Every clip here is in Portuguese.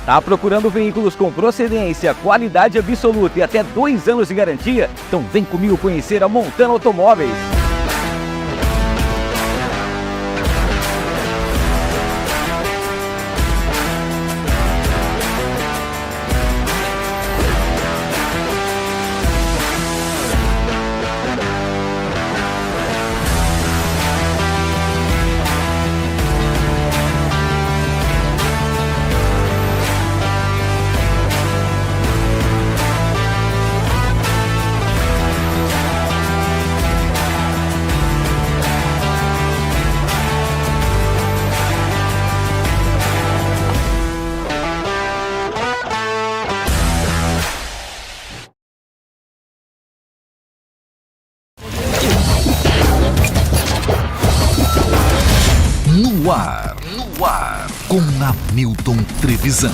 Tá procurando veículos com procedência, qualidade absoluta e até 2 anos de garantia? Então vem comigo conhecer a Montana Automóveis. No ar, com Hamilton Trevisan.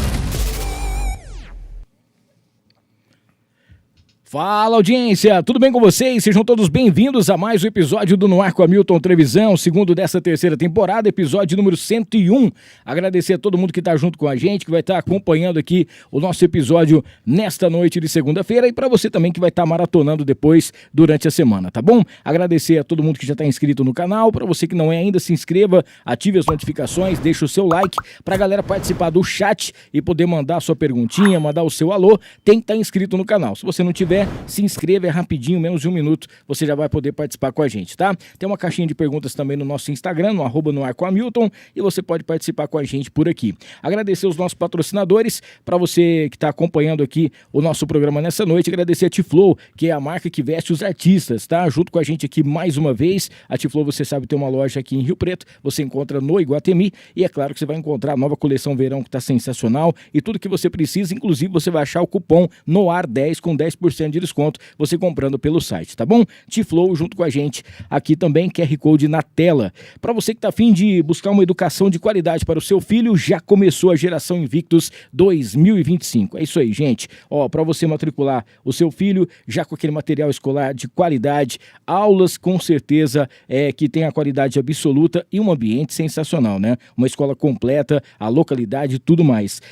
Fala, audiência, tudo bem com vocês? Sejam todos bem-vindos a mais um episódio do No Ar com Hamilton Trevisan, segundo dessa terceira temporada, episódio número 101. Agradecer a todo mundo que está junto com a gente, que vai estar acompanhando aqui o nosso episódio nesta noite de segunda-feira e para você também que vai estar maratonando depois durante a semana, tá bom? Agradecer a todo mundo que já está inscrito no canal, para você que não é ainda, se inscreva, ative as notificações, deixa o seu like, para a galera participar do chat e poder mandar a sua perguntinha, mandar o seu alô, tem que estar inscrito no canal. Se você não tiver, se inscreva, é rapidinho, menos de 1 minuto, você já vai poder participar com a gente, tá? Tem uma caixinha de perguntas também no nosso Instagram, no @noarcohamilton, e você pode participar com a gente por aqui. Agradecer os nossos patrocinadores, para você que está acompanhando aqui o nosso programa nessa noite, agradecer a T-Flow, que é a marca que veste os artistas, tá? Junto com a gente aqui mais uma vez, a T-Flow, você sabe, tem uma loja aqui em Rio Preto, você encontra no Iguatemi, e é claro que você vai encontrar a nova coleção verão que está sensacional, e tudo que você precisa, inclusive você vai achar o cupom NOAR10 com 10% de desconto, você comprando pelo site, tá bom? T-Flow junto com a gente aqui também, QR Code na tela. Para você que tá afim de buscar uma educação de qualidade para o seu filho, já começou a Geração Invictus 2025. É isso aí, gente. Ó, para você matricular o seu filho, já com aquele material escolar de qualidade, aulas com certeza que tem a qualidade absoluta e um ambiente sensacional, né? Uma escola completa, a localidade e tudo mais.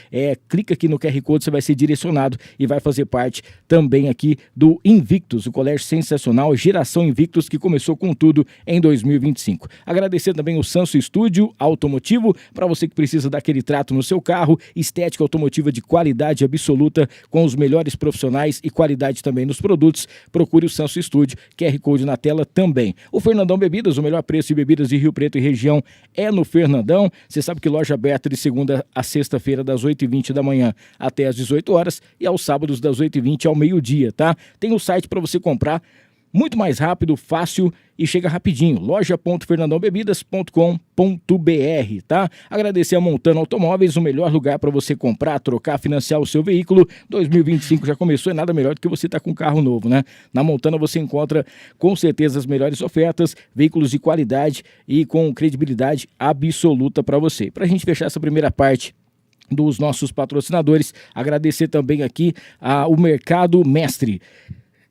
Clica aqui no QR Code, você vai ser direcionado e vai fazer parte também aqui do Invictus, o colégio sensacional Geração Invictus, que começou com tudo em 2025. Agradecer também o Sanso Estúdio Automotivo, para você que precisa daquele trato no seu carro, estética automotiva de qualidade absoluta, com os melhores profissionais e qualidade também nos produtos, procure o Sanso Estúdio, QR Code na tela também. O Fernandão Bebidas, o melhor preço de bebidas de Rio Preto e região é no Fernandão. Você sabe que loja aberta de segunda a sexta-feira, das 8h20 da manhã até as 18 horas, e aos sábados das 8h20 ao meio-dia, tá? Tem um site para você comprar muito mais rápido, fácil e chega rapidinho, loja.fernandãobebidas.com.br, tá? Agradecer a Montana Automóveis, o melhor lugar para você comprar, trocar, financiar o seu veículo. 2025 já começou, é nada melhor do que você estar com um carro novo, né? Na Montana você encontra com certeza as melhores ofertas, veículos de qualidade e com credibilidade absoluta para você. Para a gente fechar essa primeira parte dos nossos patrocinadores, agradecer também aqui ao Mercado Mestre.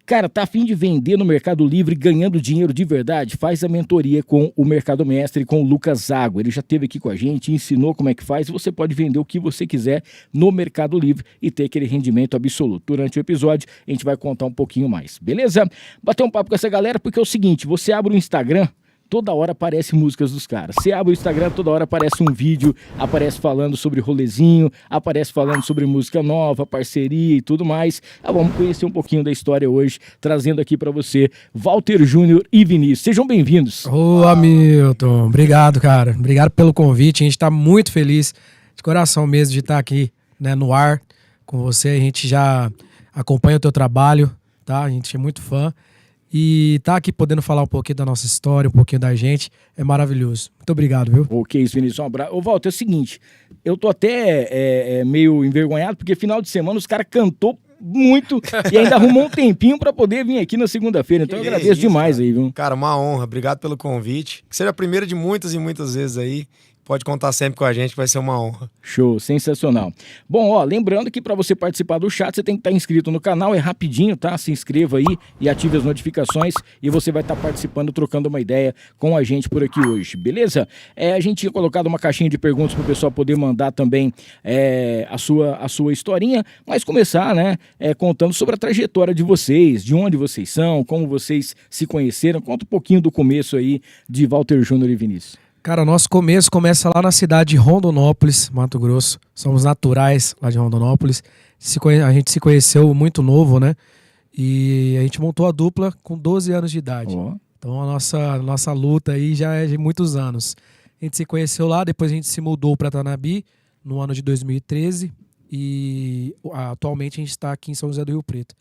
Cara, tá a fim de vender no Mercado Livre ganhando dinheiro de verdade? Faz a mentoria com o Mercado Mestre, com o Lucas Zago. Ele já esteve aqui com a gente, ensinou como é que faz. Você pode vender o que você quiser no Mercado Livre e ter aquele rendimento absoluto. Durante o episódio, a gente vai contar um pouquinho mais, beleza? Bater um papo com essa galera, porque é o seguinte, você abre o Instagram, toda hora aparece músicas dos caras. Você abre o Instagram, toda hora aparece um vídeo, aparece falando sobre rolezinho, aparece falando sobre música nova, parceria e tudo mais. Vamos conhecer um pouquinho da história hoje, trazendo aqui pra você Walter Júnior e Vinícius. Sejam bem-vindos. Ô, Hamilton, obrigado, cara. Obrigado pelo convite. A gente tá muito feliz, de coração mesmo, de estar aqui, né, no ar com você. A gente já acompanha o teu trabalho, tá? A gente é muito fã. E tá aqui podendo falar um pouquinho da nossa história, um pouquinho da gente, é maravilhoso. Muito obrigado, viu? Ok, Vinícius, um abraço. Ô, Walter, é o seguinte, eu tô até meio envergonhado, porque final de semana os caras cantou muito e ainda arrumou um tempinho pra poder vir aqui na segunda-feira. Então eu agradeço demais, cara. Aí, viu? Cara, uma honra. Obrigado pelo convite. Que seja a primeira de muitas e muitas vezes aí. pode contar sempre com a gente, que vai ser uma honra. Show, sensacional. Bom, ó, lembrando que para você participar do chat, você tem que estar inscrito no canal, é rapidinho, tá? Se inscreva aí e ative as notificações e você vai estar participando, trocando uma ideia com a gente por aqui hoje, beleza? A gente tinha colocado uma caixinha de perguntas para o pessoal poder mandar também a sua historinha, mas começar, né, contando sobre a trajetória de vocês, de onde vocês são, como vocês se conheceram. Conta um pouquinho do começo aí de Walter Júnior e Vinícius. Cara, nosso começo começa lá na cidade de Rondonópolis, Mato Grosso. Somos naturais lá de Rondonópolis. A gente se conheceu muito novo, né? E a gente montou a dupla com 12 anos de idade. Oh. Então a nossa luta aí já é de muitos anos. A gente se conheceu lá, depois a gente se mudou para Tanabi no ano de 2013 e atualmente a gente está aqui em São José do Rio Preto.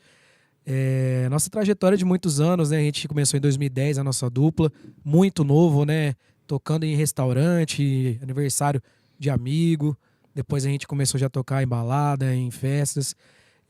Nossa trajetória de muitos anos, né? A gente começou em 2010 a nossa dupla, muito novo, né? Tocando em restaurante, aniversário de amigo. Depois a gente começou já a tocar em balada, em festas.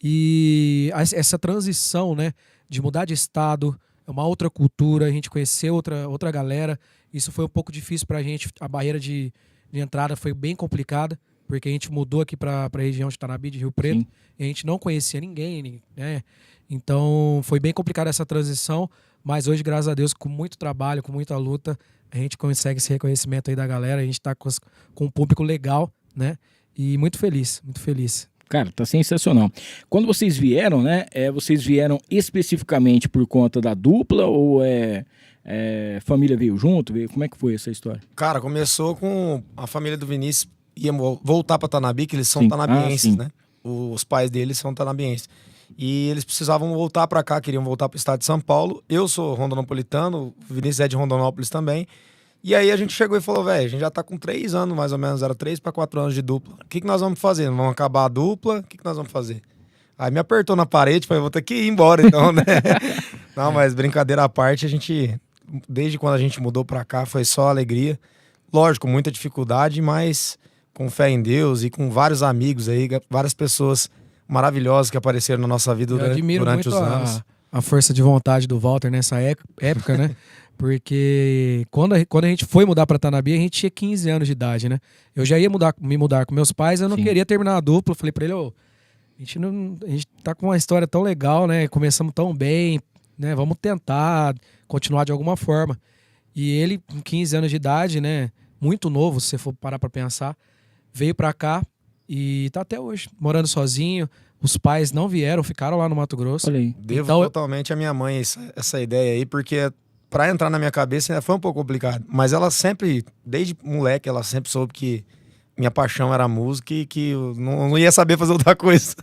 E essa transição, né, de mudar de estado, é uma outra cultura, a gente conheceu outra galera. Isso foi um pouco difícil pra gente. A barreira de entrada foi bem complicada, porque a gente mudou aqui pra região de Tanabi, de Rio Preto. Sim. E a gente não conhecia ninguém, né? Então foi bem complicada essa transição. Mas hoje, graças a Deus, com muito trabalho, com muita luta, a gente consegue esse reconhecimento aí da galera. A gente tá com um público legal, né? E muito feliz, muito feliz. Cara, tá sensacional. Quando vocês vieram, né? Vocês vieram especificamente por conta da dupla ou família veio junto? Como é que foi essa história? Cara, começou com a família do Vinícius ia voltar pra Tanabi, que eles são tanabienses, né? Os pais deles são tanabienses. E eles precisavam voltar pra cá, queriam voltar pro estado de São Paulo. Eu sou rondonopolitano, o Vinícius é de Rondonópolis também. E aí a gente chegou e falou, velho, a gente já tá com 3 anos, mais ou menos, era 3 para 4 anos de dupla. O que nós vamos fazer? Vamos acabar a dupla? O que nós vamos fazer? Aí me apertou na parede, falei, vou ter que ir embora então, né? Não, mas brincadeira à parte, desde quando a gente mudou pra cá, foi só alegria. Lógico, muita dificuldade, mas com fé em Deus e com vários amigos aí, várias pessoas maravilhosas que apareceram na nossa vida durante os anos. A força de vontade do Walter nessa época, né? Porque quando a gente foi mudar pra Tanabi, a gente tinha 15 anos de idade, né? Eu já ia me mudar com meus pais, eu não queria terminar a dupla. Eu falei pra ele, a gente tá com uma história tão legal, né? Começamos tão bem, né? Vamos tentar continuar de alguma forma. E ele, com 15 anos de idade, né? Muito novo, se você for parar pra pensar, veio pra cá e tá até hoje, morando sozinho. Os pais não vieram, ficaram lá no Mato Grosso. Devo totalmente a minha mãe essa ideia aí, porque pra entrar na minha cabeça foi um pouco complicado. Mas ela sempre, desde moleque, ela sempre soube que minha paixão era a música e que eu não ia saber fazer outra coisa.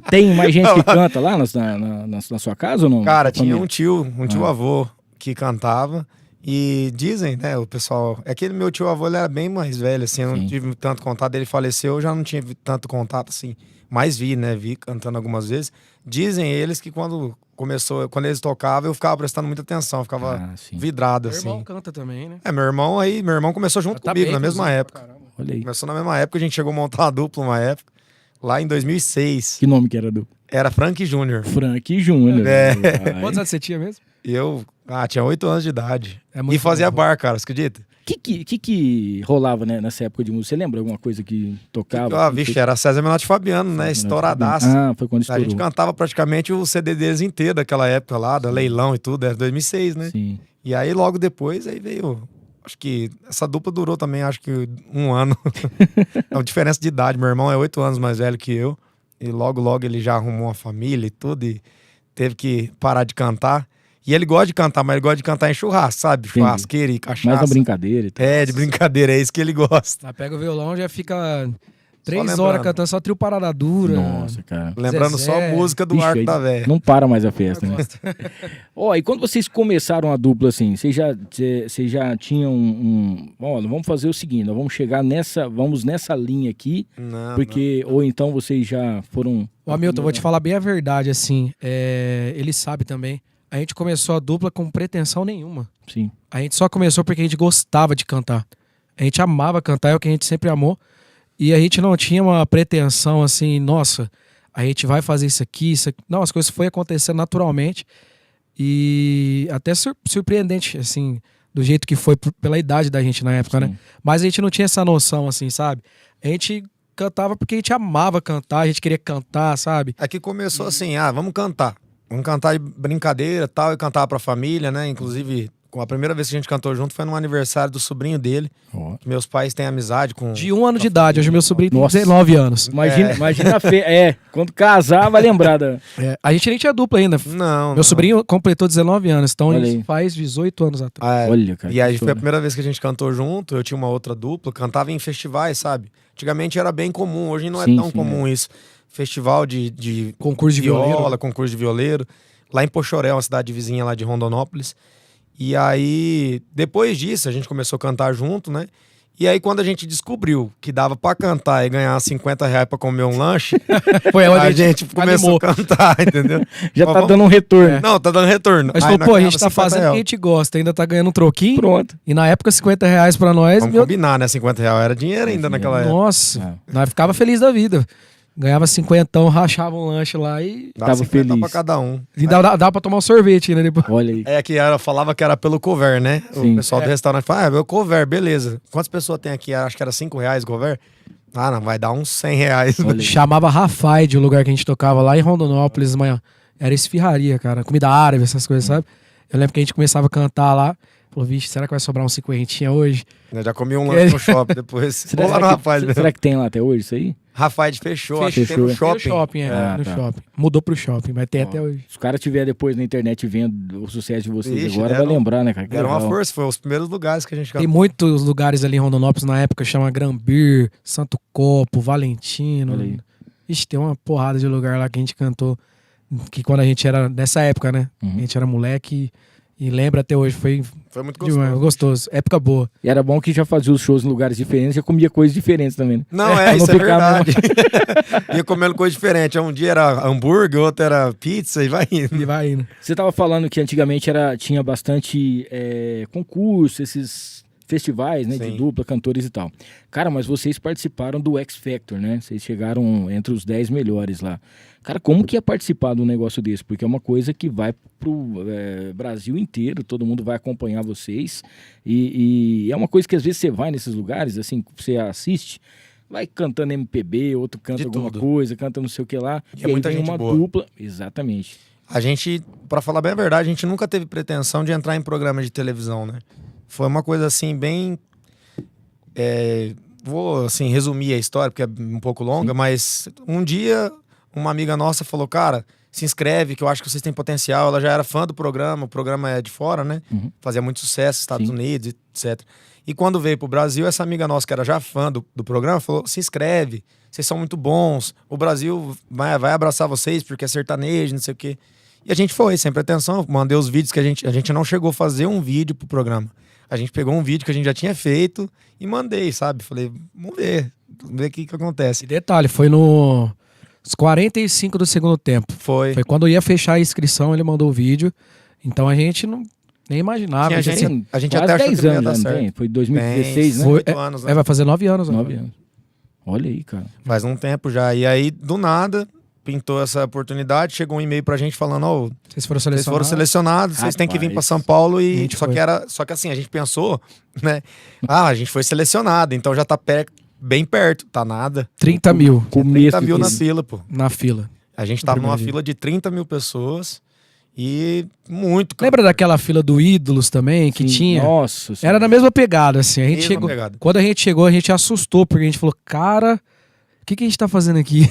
Tem mais gente que canta lá na sua casa ou não? Cara, tinha um tio avô que cantava. E dizem, né, o pessoal... É que meu tio avô ele era bem mais velho, assim, eu não tive tanto contato. Ele faleceu, eu já não tinha tanto contato, assim. Mas vi cantando algumas vezes. Dizem eles que quando eles tocavam, eu ficava prestando muita atenção, ficava vidrado, assim. Meu irmão canta também, né? Meu irmão começou junto comigo, na mesma época. Olha aí. Começou na mesma época, a gente chegou a montar uma dupla uma época, lá em 2006. Que nome que era a dupla? Era Frank Júnior. Frank Júnior. Quantos anos você tinha mesmo? Eu tinha 8 anos de idade. E fazia bar, cara, você acredita? Que rolava, né, nessa época de música? Você lembra alguma coisa que tocava? Era César Menotti e Fabiano, né? Estouradaço. Foi quando estourou. A gente cantava praticamente o CD deles inteiro daquela época lá, da Leilão e tudo, era 2006, né? Sim. E aí logo depois, aí veio... Acho que essa dupla durou também, acho que 1 ano. É uma diferença de idade. Meu irmão é 8 anos mais velho que eu. E logo ele já arrumou uma família e tudo. E teve que parar de cantar. E ele gosta de cantar, mas ele gosta de cantar em churrasco, sabe? Churrasqueira e cachaça. Mais uma brincadeira e tal. De brincadeira, é isso que ele gosta. Aí pega o violão, já fica 3 horas cantando só trio Parada Dura. Nossa, cara. Lembrando só a música do Arco da Véia. Não para mais a festa, né? E quando vocês começaram a dupla, assim, vocês já tinham vamos fazer o seguinte, nós vamos chegar nessa linha aqui, ou então vocês já foram... Hamilton, vou te falar bem a verdade, assim, ele sabe também. A gente começou a dupla com pretensão nenhuma. Sim. A gente só começou porque a gente gostava de cantar. A gente amava cantar, é o que a gente sempre amou. E a gente não tinha uma pretensão assim, nossa, a gente vai fazer isso aqui. Não, as coisas foram acontecendo naturalmente. E até surpreendente, assim, do jeito que foi pela idade da gente na época, né? Mas a gente não tinha essa noção, assim, sabe? A gente cantava porque a gente amava cantar, a gente queria cantar, sabe? Aqui começou assim, vamos cantar. Vamos cantar de brincadeira e tal, e cantar pra família, né? Inclusive, a primeira vez que a gente cantou junto foi no aniversário do sobrinho dele. Que meus pais têm amizade com... De 1 ano de idade, hoje meu sobrinho tem 19 anos. Imagina a Fê. Quando casar, vai lembrar da... A gente nem tinha dupla ainda. Meu sobrinho completou 19 anos, então isso faz 18 anos atrás. Olha, cara. E aí foi a primeira vez que a gente cantou junto, eu tinha uma outra dupla, cantava em festivais, sabe? Antigamente era bem comum, hoje não é tão comum isso. Festival de concurso de viola, concurso de violeiro, lá em Pochorel, uma cidade vizinha lá de Rondonópolis. E aí, depois disso, a gente começou a cantar junto, né? E aí, quando a gente descobriu que dava pra cantar e ganhar R$50 pra comer um lanche, foi onde a gente começou a cantar, entendeu? Já tá dando um retorno. Não, tá dando retorno. Mas falou, pô, a gente tá fazendo o que a gente gosta, ainda tá ganhando um troquinho. Pronto. E na época, R$50 pra nós... Vamos combinar, né? R$50 era dinheiro ainda naquela época. Nossa, nós ficava feliz da vida. Ganhava 50, rachava um lanche lá e... Tava feliz. Pra cada um. E dava pra tomar um sorvete, né? Depois. Olha aí. É que falava que era pelo cover, né? Sim. O pessoal do restaurante falava, meu cover, beleza. Quantas pessoas tem aqui? Acho que era R$5 o cover. Não, vai dar uns R$100. Chamava Rafaide, o lugar que a gente tocava lá em Rondonópolis, manhã. Era esfirraria, cara. Comida árabe, essas coisas, sabe? Eu lembro que a gente começava a cantar lá. Falou, vixe, será que vai sobrar uns 50 hoje? Eu já comi um lanche no shopping depois. Será, lá no Rafaide. Será que tem lá até hoje isso aí? Rafaide fechou, acho que tem no shopping. No shopping. Mudou pro shopping, mas tem até hoje. Se o cara estiver depois na internet vendo o sucesso de vocês Ixi, agora, vai lembrar, né, cara? Era uma força, foi os primeiros lugares que a gente cantou. Tem muitos lugares ali em Rondonópolis na época, chama Grambir, Santo Copo, Valentino. Ixi, tem uma porrada de lugar lá que a gente cantou, que quando a gente era, nessa época, né? A gente era moleque e lembra até hoje, foi muito gostoso. Gostoso, época boa. E era bom que já fazia os shows em lugares diferentes, já comia coisas diferentes também, né? Não, isso é verdade. Ia comendo coisa diferente. Um dia era hambúrguer, outro era pizza e vai indo. Você tava falando que antigamente tinha bastante concurso, esses festivais, né, de dupla, cantores e tal. Cara, mas vocês participaram do X Factor, né? Vocês chegaram entre os 10 melhores lá. Cara, como que é participar de um negócio desse? Porque é uma coisa que vai pro Brasil inteiro, todo mundo vai acompanhar vocês. E é uma coisa que às vezes você vai nesses lugares, assim, você assiste, vai cantando MPB, outro canta alguma coisa, canta não sei o que lá. E aí muita tem gente uma boa. dupla. Exatamente. A gente, pra falar bem a verdade, a gente nunca teve pretensão de entrar em programa de televisão, né? Foi uma coisa assim, bem... vou, assim, resumir a história, porque é um pouco longa, mas um dia uma amiga nossa falou, cara, se inscreve, que eu acho que vocês têm potencial. Ela já era fã do programa, o programa é de fora, né? Fazia muito sucesso, Estados Unidos, etc. E quando veio pro Brasil, essa amiga nossa, que era já fã do programa, falou, se inscreve, vocês são muito bons, o Brasil vai abraçar vocês, porque é sertanejo, não sei o quê. E a gente foi, sem pretensão, mandei os vídeos que a gente não chegou a fazer um vídeo pro programa. A gente pegou um vídeo que a gente já tinha feito e mandei, sabe? Falei, vamos ver o que acontece. E detalhe, foi nos 45 do segundo tempo. Foi quando ia fechar a inscrição, ele mandou o vídeo. Então a gente nem imaginava. A gente até achou 10 que ia dar anos, certo. Foi 2016, né? 8 anos, né? Vai fazer 9 anos. 9 anos. Olha aí, cara. Faz um tempo já. E aí, do nada, pintou essa oportunidade, chegou um e-mail pra gente falando, vocês foram selecionados, vocês têm que vir pra São Paulo e... Só que assim, a gente pensou, né? A gente foi selecionado, então já tá bem perto, tá nada. 30 mil. 30 mil na fila, pô. Na fila. A gente tava numa fila de 30 mil pessoas e muito... Lembra daquela fila do Ídolos também, que tinha? Nossa. Era na mesma pegada, assim. A gente chegou... Quando a gente chegou, a gente assustou, porque a gente falou, cara... O que a gente tá fazendo aqui?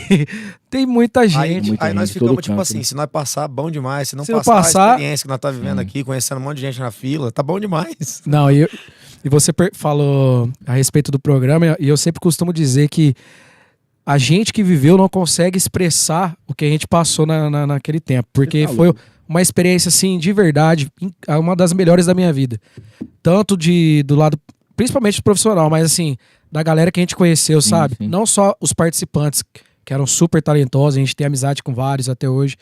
Tem muita gente. Aí nós ficamos tipo assim, se nós passar, bom demais. Se não passar a experiência que nós tá vivendo aqui, conhecendo um monte de gente na fila, tá bom demais. Não, e você falou a respeito do programa, e eu sempre costumo dizer que a gente que viveu não consegue expressar o que a gente passou naquele tempo. Porque foi uma experiência, assim, de verdade, uma das melhores da minha vida. Tanto do lado, principalmente do profissional, mas assim... da galera que a gente conheceu, sabe? Sim. Não só os participantes, que eram super talentosos, a gente tem amizade com vários até hoje,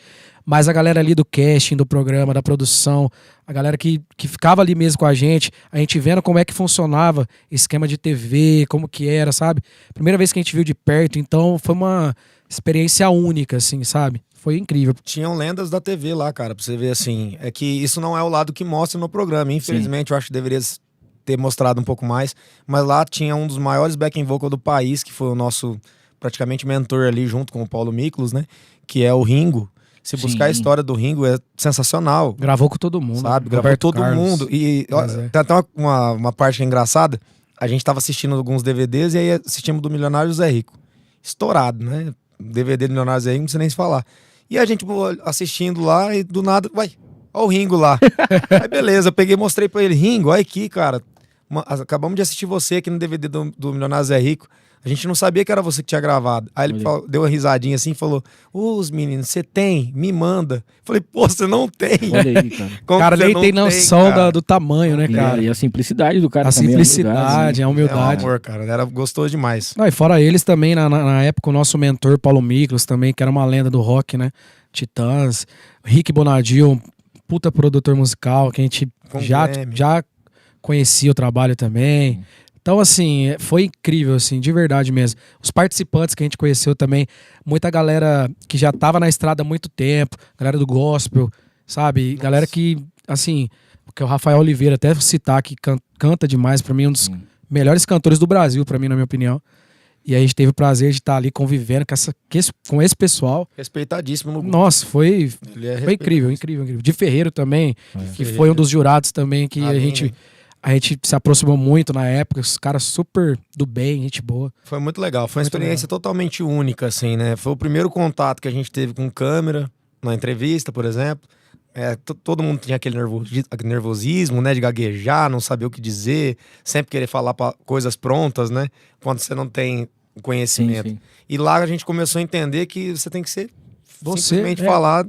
mas a galera ali do casting, do programa, da produção, a galera que ficava ali mesmo com a gente vendo como é que funcionava esquema de TV, como que era, sabe? Primeira vez que a gente viu de perto, então foi uma experiência única, assim, sabe? Foi incrível. Tinham lendas da TV lá, cara, pra você ver assim. É que isso não é o lado que mostra no programa. Infelizmente, eu acho que deveria ter mostrado um pouco mais. Mas lá tinha um dos maiores backing vocal do país, que foi o nosso praticamente mentor ali, junto com o Paulo Miklos, né? Que é o Ringo. Se buscar a história do Ringo, é sensacional. Gravou com todo mundo. Sabe? Gravou Roberto todo Carlos. mundo. E ó, tem até uma parte que é engraçada. A gente tava assistindo alguns DVDs e aí assistimos do Milionário Zé Rico. Estourado, né? DVD do Milionário Zé Rico, não precisa nem se falar. E a gente assistindo lá e do nada, uai, ó o Ringo lá. Aí beleza, eu peguei e mostrei pra ele, Ringo, olha aqui, cara. Acabamos de assistir você aqui no DVD do Milionário Zé Rico. A gente não sabia que era você que tinha gravado. Aí ele deu uma risadinha assim e falou: os meninos, você tem? Me manda. Falei, pô, você não tem. Olha aí, cara. O cara nem tem noção do tamanho, né, cara? E a simplicidade do cara a também. Simplicidade, a humildade. É um amor, cara. Era gostoso demais. Não, e fora eles também, na época, o nosso mentor, Paulo Miklos, também, que era uma lenda do rock, né? Titãs. Rick Bonadio, um puta produtor musical, que a gente já conhecia o trabalho também. Então, assim, foi incrível, assim, de verdade mesmo. Os participantes que a gente conheceu também, muita galera que já tava na estrada há muito tempo, galera do gospel, sabe? Nossa. Galera que, assim, que é o Rafael Oliveira, até citar, que canta demais, pra mim, um dos melhores cantores do Brasil, pra mim, na minha opinião. E aí a gente teve o prazer de estar ali convivendo com esse pessoal. Respeitadíssimo no grupo. Nossa, foi incrível. De Ferreiro também, que foi um dos jurados também, que a gente se aproximou muito na época, os caras super do bem, gente boa. Foi muito legal, foi uma experiência totalmente única, assim, né? Foi o primeiro contato que a gente teve com câmera, na entrevista, por exemplo. Todo mundo tinha aquele nervosismo, né? De gaguejar, não saber o que dizer, sempre querer falar coisas prontas, né? Quando você não tem o conhecimento. Sim. E lá a gente começou a entender que você tem que ser simplesmente falar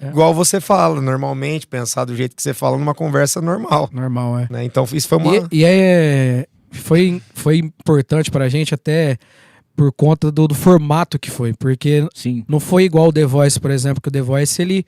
igual você fala, normalmente, pensar do jeito que você fala numa conversa normal. Normal, né? Então isso foi uma... Foi importante pra gente até por conta do formato que foi, porque não foi igual o The Voice, por exemplo, que o The Voice,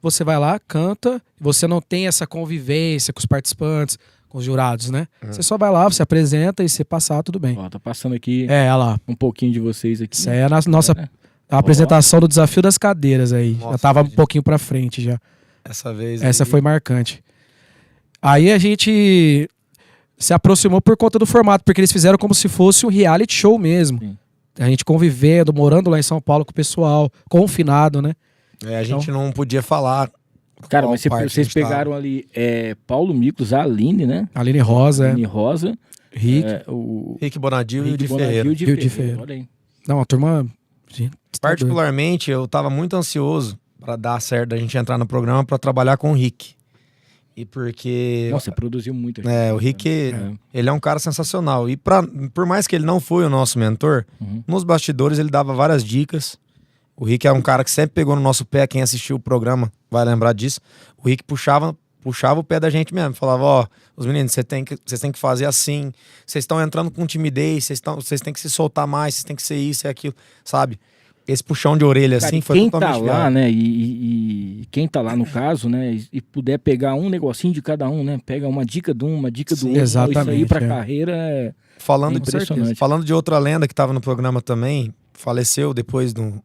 você vai lá, canta, você não tem essa convivência com os participantes, com os jurados, né? Você só vai lá, você apresenta e você passar, tudo bem. Ó, tá passando aqui lá. um pouquinho de vocês aqui. Isso aí é a nossa a apresentação do Desafio das Cadeiras aí. Nossa, já tava um pouquinho pra frente já. Essa foi marcante. Aí a gente se aproximou por conta do formato, porque eles fizeram como se fosse um reality show mesmo. Sim. A gente convivendo, morando lá em São Paulo com o pessoal, confinado, né? A gente não podia falar. Cara, mas vocês pegaram ali Paulo Miklos, a Aline, né? Aline Rosa. Rick. Rick Bonadio e o de Ferreira. Olha aí. Não, a turma... Particularmente, eu tava muito ansioso pra dar certo a gente entrar no programa pra trabalhar com o Rick. E porque... Nossa, produziu muito. O Rick, ele é um cara sensacional. E por mais que ele não foi o nosso mentor, nos bastidores ele dava várias dicas. O Rick é um cara que sempre pegou no nosso pé, quem assistiu o programa vai lembrar disso. O Rick puxava o pé da gente mesmo, falava, os meninos, vocês têm que fazer assim, vocês estão entrando com timidez, vocês têm que se soltar mais, vocês têm que ser isso e aquilo, sabe? Esse puxão de orelha, cara, assim, foi totalmente... Quem tá lá, né, e quem tá lá no caso, né, e puder pegar um negocinho de cada um, né, pega uma dica de um, uma dica do outro, exatamente, isso aí pra carreira falando, impressionante. Falando de outra lenda que tava no programa também, faleceu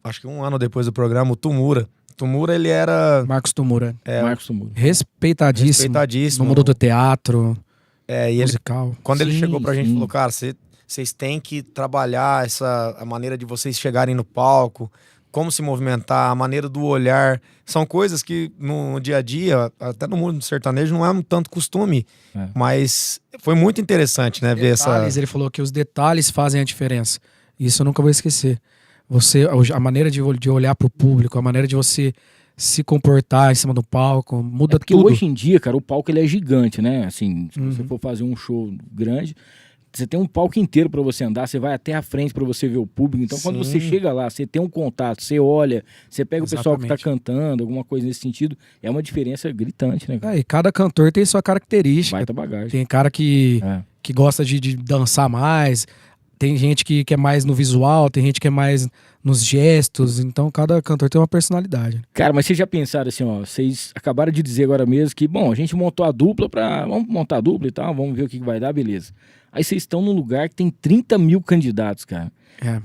acho que um ano depois do programa, o Tumura. Tumura, ele era... Marcos Tumura. Marcos Tumura. Respeitadíssimo. No mundo do teatro, musical. Quando ele chegou pra gente, falou, cara, vocês têm que trabalhar a maneira de vocês chegarem no palco, como se movimentar, a maneira do olhar. São coisas que no dia a dia, até no mundo sertanejo, não é um tanto costume. Mas foi muito interessante, né? Ver essa... Ele falou que os detalhes fazem a diferença. Isso eu nunca vou esquecer. A maneira de olhar pro público, a maneira de você se comportar em cima do palco, muda tudo. Hoje em dia, cara, o palco ele é gigante, né? Assim, se você for fazer um show grande, você tem um palco inteiro para você andar, você vai até a frente para você ver o público. Então, quando você chega lá, você tem um contato, você olha, você pega o pessoal que tá cantando, alguma coisa nesse sentido, é uma diferença gritante, né, cara? E cada cantor tem sua característica. Baita bagagem. Tem cara que gosta de dançar mais. Tem gente que é mais no visual, tem gente que é mais nos gestos, então cada cantor tem uma personalidade. Cara, mas vocês já pensaram assim, ó, vocês acabaram de dizer agora mesmo que, bom, a gente montou a dupla vamos montar a dupla e tal, vamos ver o que vai dar, beleza. Aí vocês estão num lugar que tem 30 mil candidatos, cara.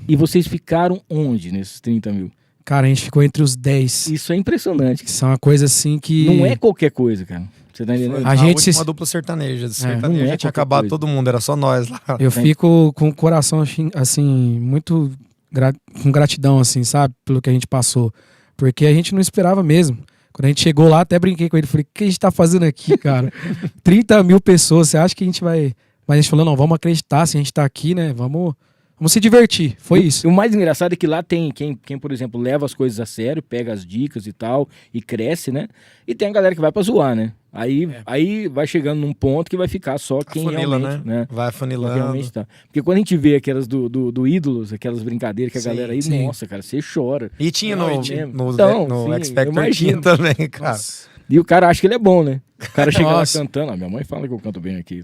E vocês ficaram onde nesses 30 mil? Cara, a gente ficou entre os 10. Isso é impressionante. Isso é uma coisa assim que... Não é qualquer coisa, cara. Você tá entendendo? A gente uma dupla sertaneja. Sertaneja tinha acabado todo mundo, era só nós lá. Eu fico com o coração, assim, muito com gratidão, assim, sabe? Pelo que a gente passou. Porque a gente não esperava mesmo. Quando a gente chegou lá, até brinquei com ele. Falei, o que a gente tá fazendo aqui, cara? 30 mil pessoas, você acha que a gente vai... Mas a gente falou, não, vamos acreditar, se a gente tá aqui, né? Vamos se divertir. Foi isso. O mais engraçado é que lá tem quem, por exemplo, leva as coisas a sério, pega as dicas e tal, e cresce, né? E tem a galera que vai pra zoar, né? Aí vai chegando num ponto que vai ficar só quem funila, realmente... Né? Vai afunilando. Realmente tá. Porque quando a gente vê aquelas do Ídolos, aquelas brincadeiras que a galera aí, nossa, cara, você chora. E tinha no sim, X Factor tinha também, cara. Nossa. E o cara acha que ele é bom, né? O cara chega lá cantando. Minha mãe fala que eu canto bem aqui.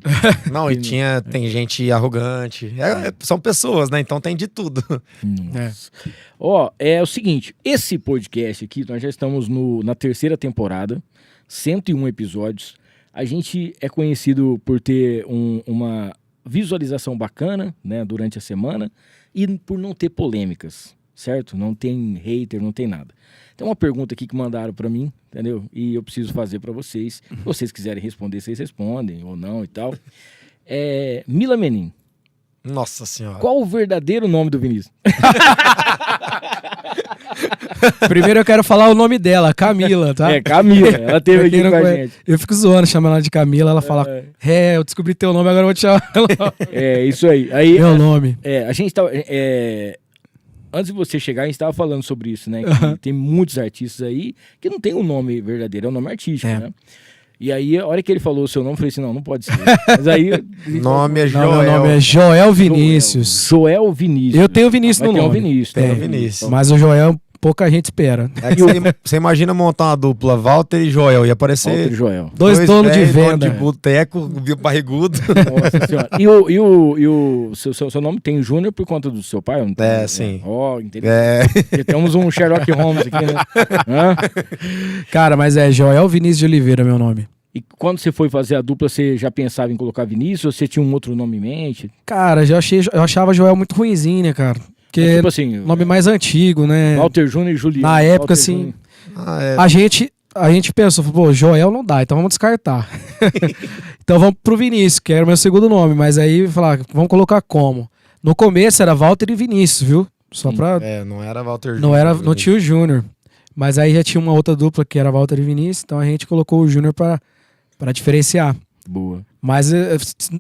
Não, e tem gente arrogante. São pessoas, né? Então tem de tudo. Ó, é o seguinte. Esse podcast aqui, nós já estamos na terceira temporada. 101 episódios. A gente é conhecido por ter uma visualização bacana, né? Durante a semana. E por não ter polêmicas, certo? Não tem hater, não tem nada. Tem uma pergunta aqui que mandaram pra mim, entendeu? E eu preciso fazer pra vocês. Se vocês quiserem responder, vocês respondem ou não e tal. Mila Menin. Nossa senhora. Qual o verdadeiro nome do Vinícius? Primeiro eu quero falar o nome dela, Camila, tá? Camila. Ela teve aqui com a gente. Eu fico zoando, chamando ela de Camila. Ela fala, eu descobri teu nome, agora eu vou te chamar. Isso aí. Meu nome. A gente tava... Antes de você chegar, a gente estava falando sobre isso, né? Que tem muitos artistas aí que não tem um nome verdadeiro, é um nome artístico, né? E aí, a hora que ele falou o seu nome, eu falei assim, não pode ser. Mas aí... nome é Joel. Meu nome é Joel Vinícius. Joel Vinícius. Eu tenho Vinícius no nome. Tem o Vinícius. Mas o Joel... pouca gente espera. Você imagina montar uma dupla, Walter e Joel, ia aparecer Walter e Joel. Dois donos de venda. De boteco, barrigudo. Nossa senhora. E o seu nome tem Júnior por conta do seu pai? Não tem, sim. Ó, interessante. Temos um Sherlock Holmes aqui, né? Cara, mas Joel Vinícius de Oliveira, meu nome. E quando você foi fazer a dupla, você já pensava em colocar Vinícius ou você tinha um outro nome em mente? Cara, eu achava Joel muito ruinzinho, né, cara? Porque tipo assim, nome mais antigo, né? Walter Júnior e Juliano. Na época, assim, a gente pensou, pô, Joel não dá, então vamos descartar. Então vamos pro Vinícius, que era o meu segundo nome, mas aí falar, vamos colocar como? No começo era Walter e Vinícius, viu? Só pra... não era Walter Júnior. Não tinha o Júnior. Mas aí já tinha uma outra dupla que era Walter e Vinícius, então a gente colocou o Júnior pra diferenciar. Boa. Mas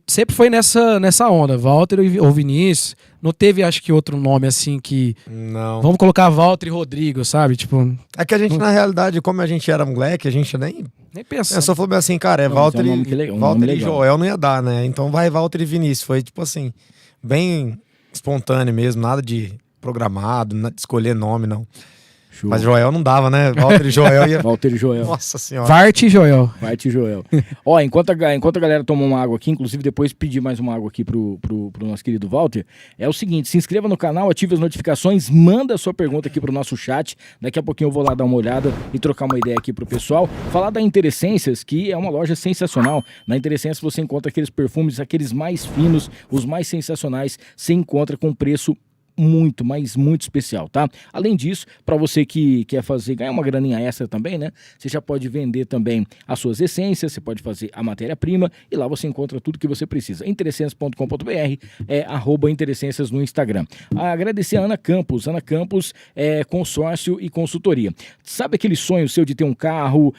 sempre foi nessa onda, Walter ou Vinícius. Não teve, acho que, outro nome assim que... Não. Vamos colocar Walter e Rodrigo, sabe? Tipo... É que a gente, na realidade, como a gente era moleque, a gente nem pensou. Só falou assim, cara, Walter e Joel não ia dar, né? Então vai Walter e Vinícius. Foi, tipo assim, bem espontâneo mesmo, nada de programado, nada de escolher nome, não. Show. Mas Joel não dava, né? Walter e Joel ia... Walter e Joel. Nossa senhora. Vart e Joel. Vart e Joel. Ó, enquanto a galera toma uma água aqui, inclusive depois pedir mais uma água aqui pro nosso querido Walter, é o seguinte, se inscreva no canal, ative as notificações, manda a sua pergunta aqui pro nosso chat, daqui a pouquinho eu vou lá dar uma olhada e trocar uma ideia aqui pro pessoal. Falar da Interessências, que é uma loja sensacional. Na Interessências você encontra aqueles perfumes, aqueles mais finos, os mais sensacionais, você encontra com preço muito, mas muito especial, tá? Além disso, para você que quer ganhar uma graninha extra também, né? Você já pode vender também as suas essências, você pode fazer a matéria-prima e lá você encontra tudo que você precisa. Interessências.com.br @Interessências no Instagram. Agradecer a Ana Campos. Ana Campos é consórcio e consultoria. Sabe aquele sonho seu de ter um carro,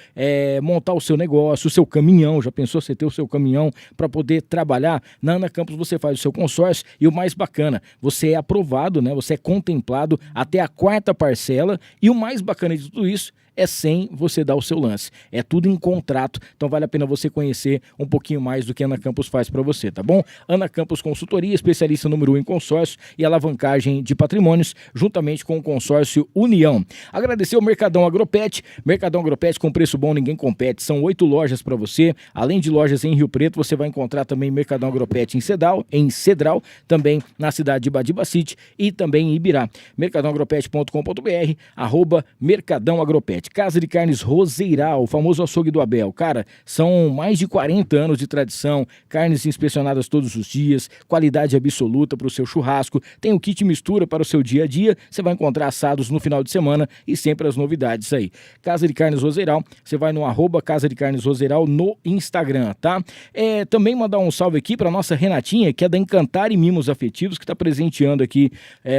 montar o seu negócio, o seu caminhão? Já pensou você ter o seu caminhão para poder trabalhar? Na Ana Campos você faz o seu consórcio e o mais bacana, você é aprovado, né? Você é contemplado até a 4ª parcela e o mais bacana de tudo isso é sem você dar o seu lance. É tudo em contrato, então vale a pena você conhecer um pouquinho mais do que a Ana Campos faz para você, tá bom? Ana Campos Consultoria, especialista número 1 em consórcio e alavancagem de patrimônios, juntamente com o consórcio União. Agradecer ao Mercadão Agropet. Mercadão Agropet com preço bom, ninguém compete. São 8 lojas para você. Além de lojas em Rio Preto, você vai encontrar também Mercadão Agropet em Cedral, também na cidade de Badiba City e também em Ibirá. mercadãoagropet.com.br, @Mercadão Agropet. Casa de Carnes Roseiral, o famoso açougue do Abel. Cara, são mais de 40 anos de tradição, carnes inspecionadas todos os dias, qualidade absoluta para o seu churrasco, tem o kit mistura para o seu dia a dia, você vai encontrar assados no final de semana e sempre as novidades aí. Casa de Carnes Roseiral, você vai no @Casa de Carnes Roseiral no Instagram, tá? Também mandar um salve aqui para nossa Renatinha, que é da Encantar e Mimos Afetivos, que está presenteando aqui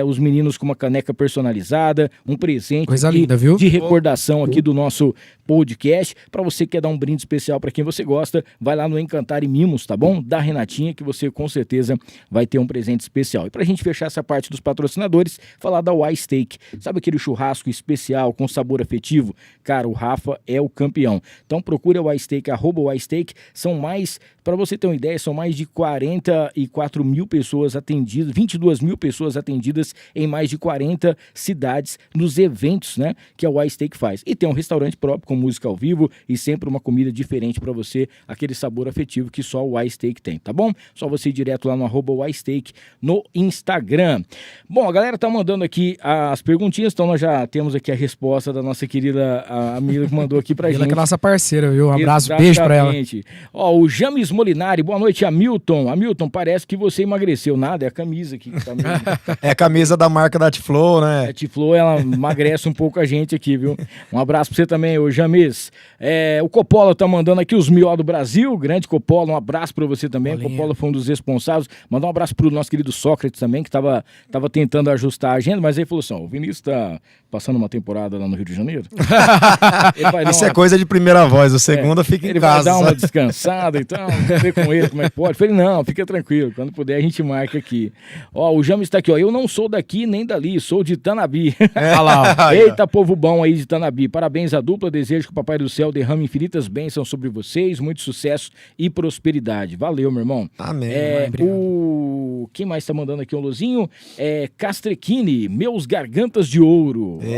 os meninos com uma caneca personalizada, um presente coisa linda, viu? De recordação aqui do nosso podcast. Para você que quer dar um brinde especial para quem você gosta, vai lá no Encantar e Mimos, tá bom? Da Renatinha, que você com certeza vai ter um presente especial. E pra gente fechar essa parte dos patrocinadores, falar da Y-Steak. Sabe aquele churrasco especial com sabor afetivo? Cara, o Rafa é o campeão. Então procura o Y-Steak, @Y-Steak. São mais, para você ter uma ideia, são mais de 44 mil pessoas atendidas, 22 mil pessoas atendidas em mais de 40 cidades nos eventos, né, que a Y-Steak faz. E tem um restaurante próprio com música ao vivo e sempre uma comida diferente para você, aquele sabor afetivo que só o Y-Steak tem, tá bom? Só você ir direto lá no @Y-Steak no Instagram. Bom, a galera tá mandando aqui as perguntinhas, então nós já temos aqui a resposta da nossa querida Mila, que mandou aqui pra gente. Ela que é nossa parceira, viu? Um abraço, beijo pra ela. Ó, o James Molinari, boa noite, Hamilton. Hamilton, parece que você emagreceu. Nada, é a camisa aqui que tá É a camisa da marca da Tiflow, né? A Tiflow, ela emagrece um pouco a gente aqui, viu? Um abraço pra você também, ô James. O Coppola tá mandando aqui os Mió do Brasil, grande Coppola, um abraço pra você também. O Coppola foi um dos responsáveis. Mandar um abraço pro nosso querido Sócrates também, que tava tentando ajustar a agenda, mas aí falou assim, o Vinícius tá passando uma temporada lá no Rio de Janeiro. Isso é coisa de primeira voz, o segunda fica em ele casa. Ele vai dar uma descansada, então, não sei com ele como é que pode. Falei, não, fica tranquilo, quando puder a gente marca aqui. Ó, o James tá aqui, ó, eu não sou daqui nem dali, sou de Tanabi. Olha lá, eita povo bom aí de Tanabi, parabéns à dupla, desejo que o Papai do Céu derrame infinitas bênçãos sobre vocês, muito sucesso e prosperidade. Valeu, meu irmão. Amém. Quem mais tá mandando aqui um luzinho? Castrequini, meus gargantas de ouro. Ó,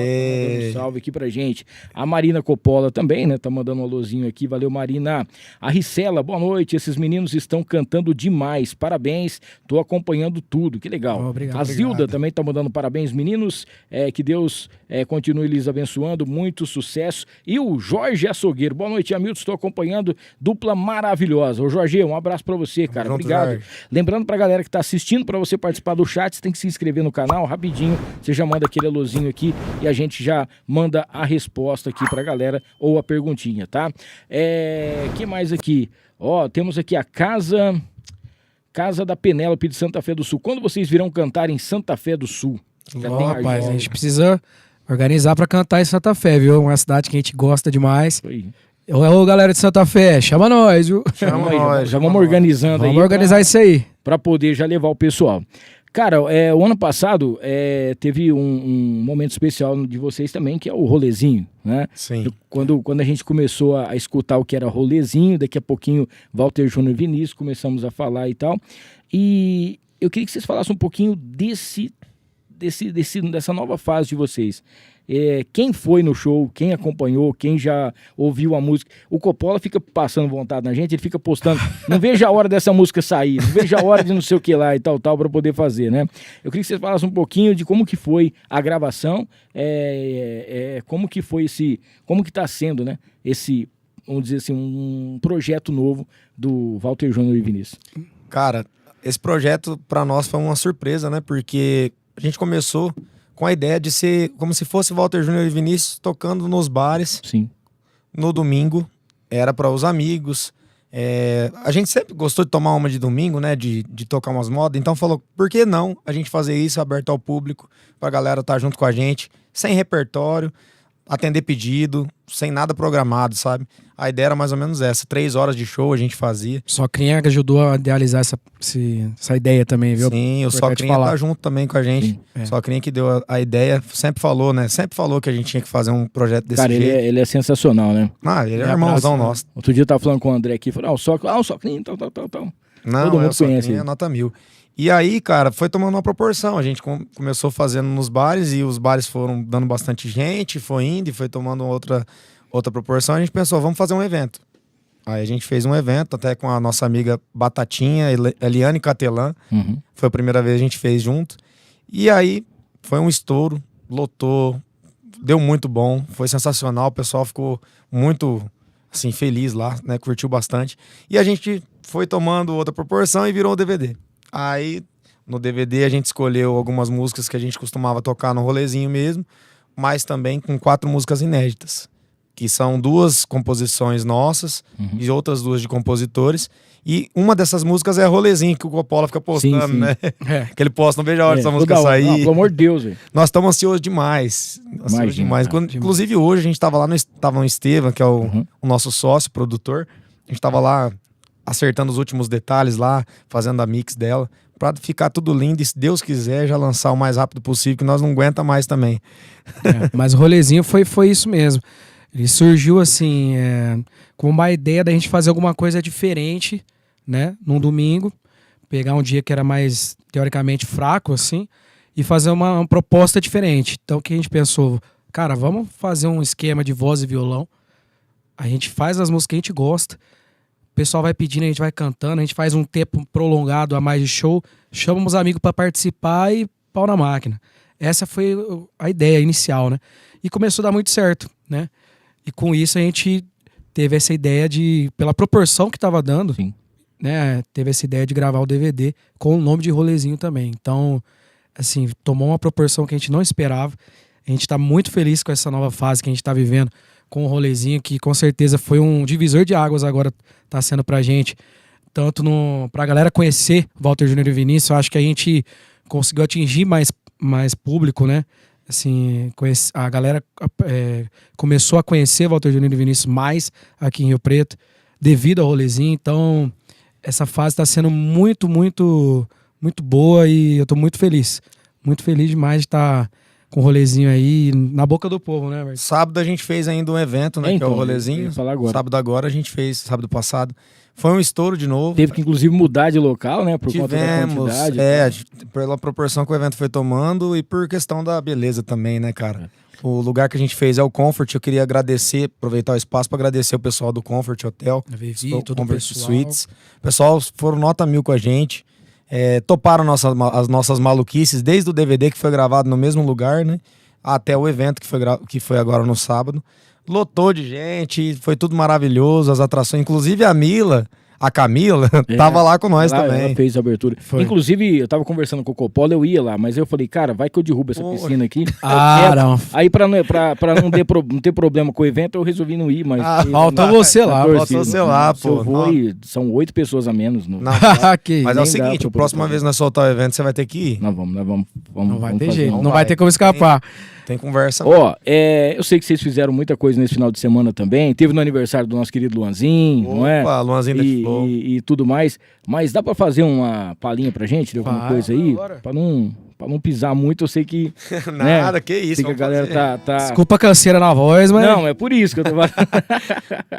um salve aqui pra gente. A Marina Coppola também, né? Tá mandando um alôzinho aqui. Valeu, Marina. A Ricela, boa noite. Esses meninos estão cantando demais. Parabéns. Tô acompanhando tudo. Que legal. Obrigado, a Zilda também tá mandando parabéns, meninos. Que Deus continue lhes abençoando. Muito sucesso. E o Jorge Açougueiro. Boa noite, Hamilton. Estou acompanhando. Dupla maravilhosa. Ô, Jorge, um abraço pra você, cara. Obrigado. Jorge. Lembrando pra galera que tá assistindo, pra você participar do chat, você tem que se inscrever no canal rapidinho. Você já manda aquele alôzinho aqui e a gente já manda a resposta aqui pra galera ou a perguntinha, tá? Que mais aqui? Ó, temos aqui a Casa da Penélope de Santa Fé do Sul. Quando vocês virão cantar em Santa Fé do Sul? Rapaz, a gente precisa organizar pra cantar em Santa Fé, viu? Uma cidade que a gente gosta demais. Ô, galera de Santa Fé, chama nós, viu? Chama nós. Já vamos organizando aí. Vamos organizar isso aí. Pra poder já levar o pessoal. Cara, o ano passado teve um momento especial de vocês também, que é o rolezinho, né? Sim. Quando a gente começou a escutar o que era rolezinho, daqui a pouquinho Walter Júnior e Vinícius começamos a falar e tal. E eu queria que vocês falassem um pouquinho dessa nova fase de vocês. Quem foi no show, quem acompanhou, quem já ouviu a música. O Coppola fica passando vontade na gente, ele fica postando, não vejo a hora dessa música sair, não vejo a hora de não sei o que lá e tal, pra poder fazer, né? Eu queria que vocês falassem um pouquinho de como que foi a gravação, como que foi como que tá sendo, né? Esse, vamos dizer assim, um projeto novo do Walter Júnior e Vinícius. Cara, esse projeto pra nós foi uma surpresa, né? Porque a gente começou com a ideia de ser como se fosse Walter Júnior e Vinícius tocando nos bares. Sim. No domingo, era para os amigos. A gente sempre gostou de tomar uma de domingo, né? De tocar umas modas. Então falou, por que não a gente fazer isso aberto ao público, pra galera estar junto com a gente, sem repertório. atender pedido, sem nada programado, sabe? A ideia era mais ou menos essa, 3 horas de show a gente fazia. Socrinha que ajudou a idealizar essa ideia também, viu? Sim, o Socrinha tá junto também com a gente. Socrinha que deu a ideia, sempre falou, né? Sempre falou que a gente tinha que fazer um projeto desse jeito. Cara, ele é sensacional, né? Ele é irmãozão nosso. Outro dia eu tava falando com o André aqui, falou, o Socrinha, tal. Não, todo mundo conhece ele. É nota 1000. E aí, cara, foi tomando uma proporção. A gente começou fazendo nos bares e os bares foram dando bastante gente, foi indo e foi tomando outra proporção. A gente pensou, vamos fazer um evento. Aí a gente fez um evento até com a nossa amiga Batatinha, Eliane Catelan. Foi a primeira vez que a gente fez junto. E aí foi um estouro, lotou, deu muito bom, foi sensacional. O pessoal ficou muito, assim, feliz lá, né? Curtiu bastante. E a gente foi tomando outra proporção e virou o DVD. Aí, no DVD, a gente escolheu algumas músicas que a gente costumava tocar no rolezinho mesmo, mas também com 4 músicas inéditas, que são 2 composições nossas e outras 2 de compositores. E uma dessas músicas é Rolezinho, que o Coppola fica postando, sim. Né? Que ele posta, não vejo a hora dessa música sair. Não, pelo amor de Deus, velho. Nós estamos ansiosos demais. Inclusive, hoje a gente estava lá tava no Estevam, que é o nosso sócio, produtor. A gente estava lá acertando os últimos detalhes lá, fazendo a mix dela, pra ficar tudo lindo e, se Deus quiser, já lançar o mais rápido possível, que nós não aguenta mais também. Mas o Rolezinho foi isso mesmo. Ele surgiu assim, com uma ideia da gente fazer alguma coisa diferente, né? Num domingo, pegar um dia que era mais, teoricamente, fraco, assim, e fazer uma proposta diferente. Então, o que a gente pensou? Cara, vamos fazer um esquema de voz e violão. A gente faz as músicas que a gente gosta. O pessoal vai pedindo, a gente vai cantando, a gente faz um tempo prolongado a mais de show, chama os amigos para participar e pau na máquina. Essa foi a ideia inicial, né? E começou a dar muito certo, né? E com isso a gente teve essa ideia de, pela proporção que estava dando, sim, né? Teve essa ideia de gravar o DVD com o nome de Rolezinho também. Então, assim, tomou uma proporção que a gente não esperava. A gente está muito feliz com essa nova fase que a gente está vivendo com o Rolezinho, que com certeza foi um divisor de águas agora, tá sendo pra gente. Tanto pra galera conhecer Walter Júnior e Vinícius, eu acho que a gente conseguiu atingir mais público, né? Assim, a galera começou a conhecer Walter Júnior e Vinícius mais aqui em Rio Preto, devido ao Rolezinho. Então, essa fase está sendo muito, muito, muito boa e eu tô muito feliz. Muito feliz demais de estar com o Rolezinho aí na boca do povo, né, velho? Sábado a gente fez ainda um evento, né? Então, que é o Rolezinho. Sábado agora a gente fez, sábado passado. Foi um estouro de novo. Teve que, inclusive, mudar de local, né? Por conta da quantidade. Pela proporção que o evento foi tomando e por questão da beleza também, né, cara? O lugar que a gente fez é o Comfort. Eu queria agradecer, aproveitar o espaço para agradecer o pessoal do Comfort Hotel, todo Comfort Suites. O pessoal foram nota 1000 com a gente. Toparam as nossas maluquices, desde o DVD que foi gravado no mesmo lugar, né? Até o evento que foi agora no sábado. Lotou de gente, foi tudo maravilhoso, as atrações, inclusive a Camila, tava lá com nós também. Ela fez a abertura. Foi. Inclusive, eu tava conversando com o Coppola, eu ia lá, mas eu falei, cara, vai que eu derrubo essa piscina aqui. Não. Aí pra não ter problema com o evento, eu resolvi não ir, mas... Faltou você lá. Faltou você lá, pô. Eu vou e são 8 pessoas a menos. Não, mas é o seguinte, a próxima vez que nós soltar o evento, você vai ter que ir. Nós vamos. Não vai ter fazer. jeito, não vai ter como escapar. Tem conversa. Eu sei que vocês fizeram muita coisa nesse final de semana também. Teve no aniversário do nosso querido Luanzinho, não é? Luanzinho e tudo mais. Mas dá pra fazer uma palhinha pra gente de alguma coisa aí? Pra não pisar muito, eu sei que... Nada, né? que isso. Sei que a galera tá... Desculpa a canseira na voz, mas... Não, é por isso que eu tô...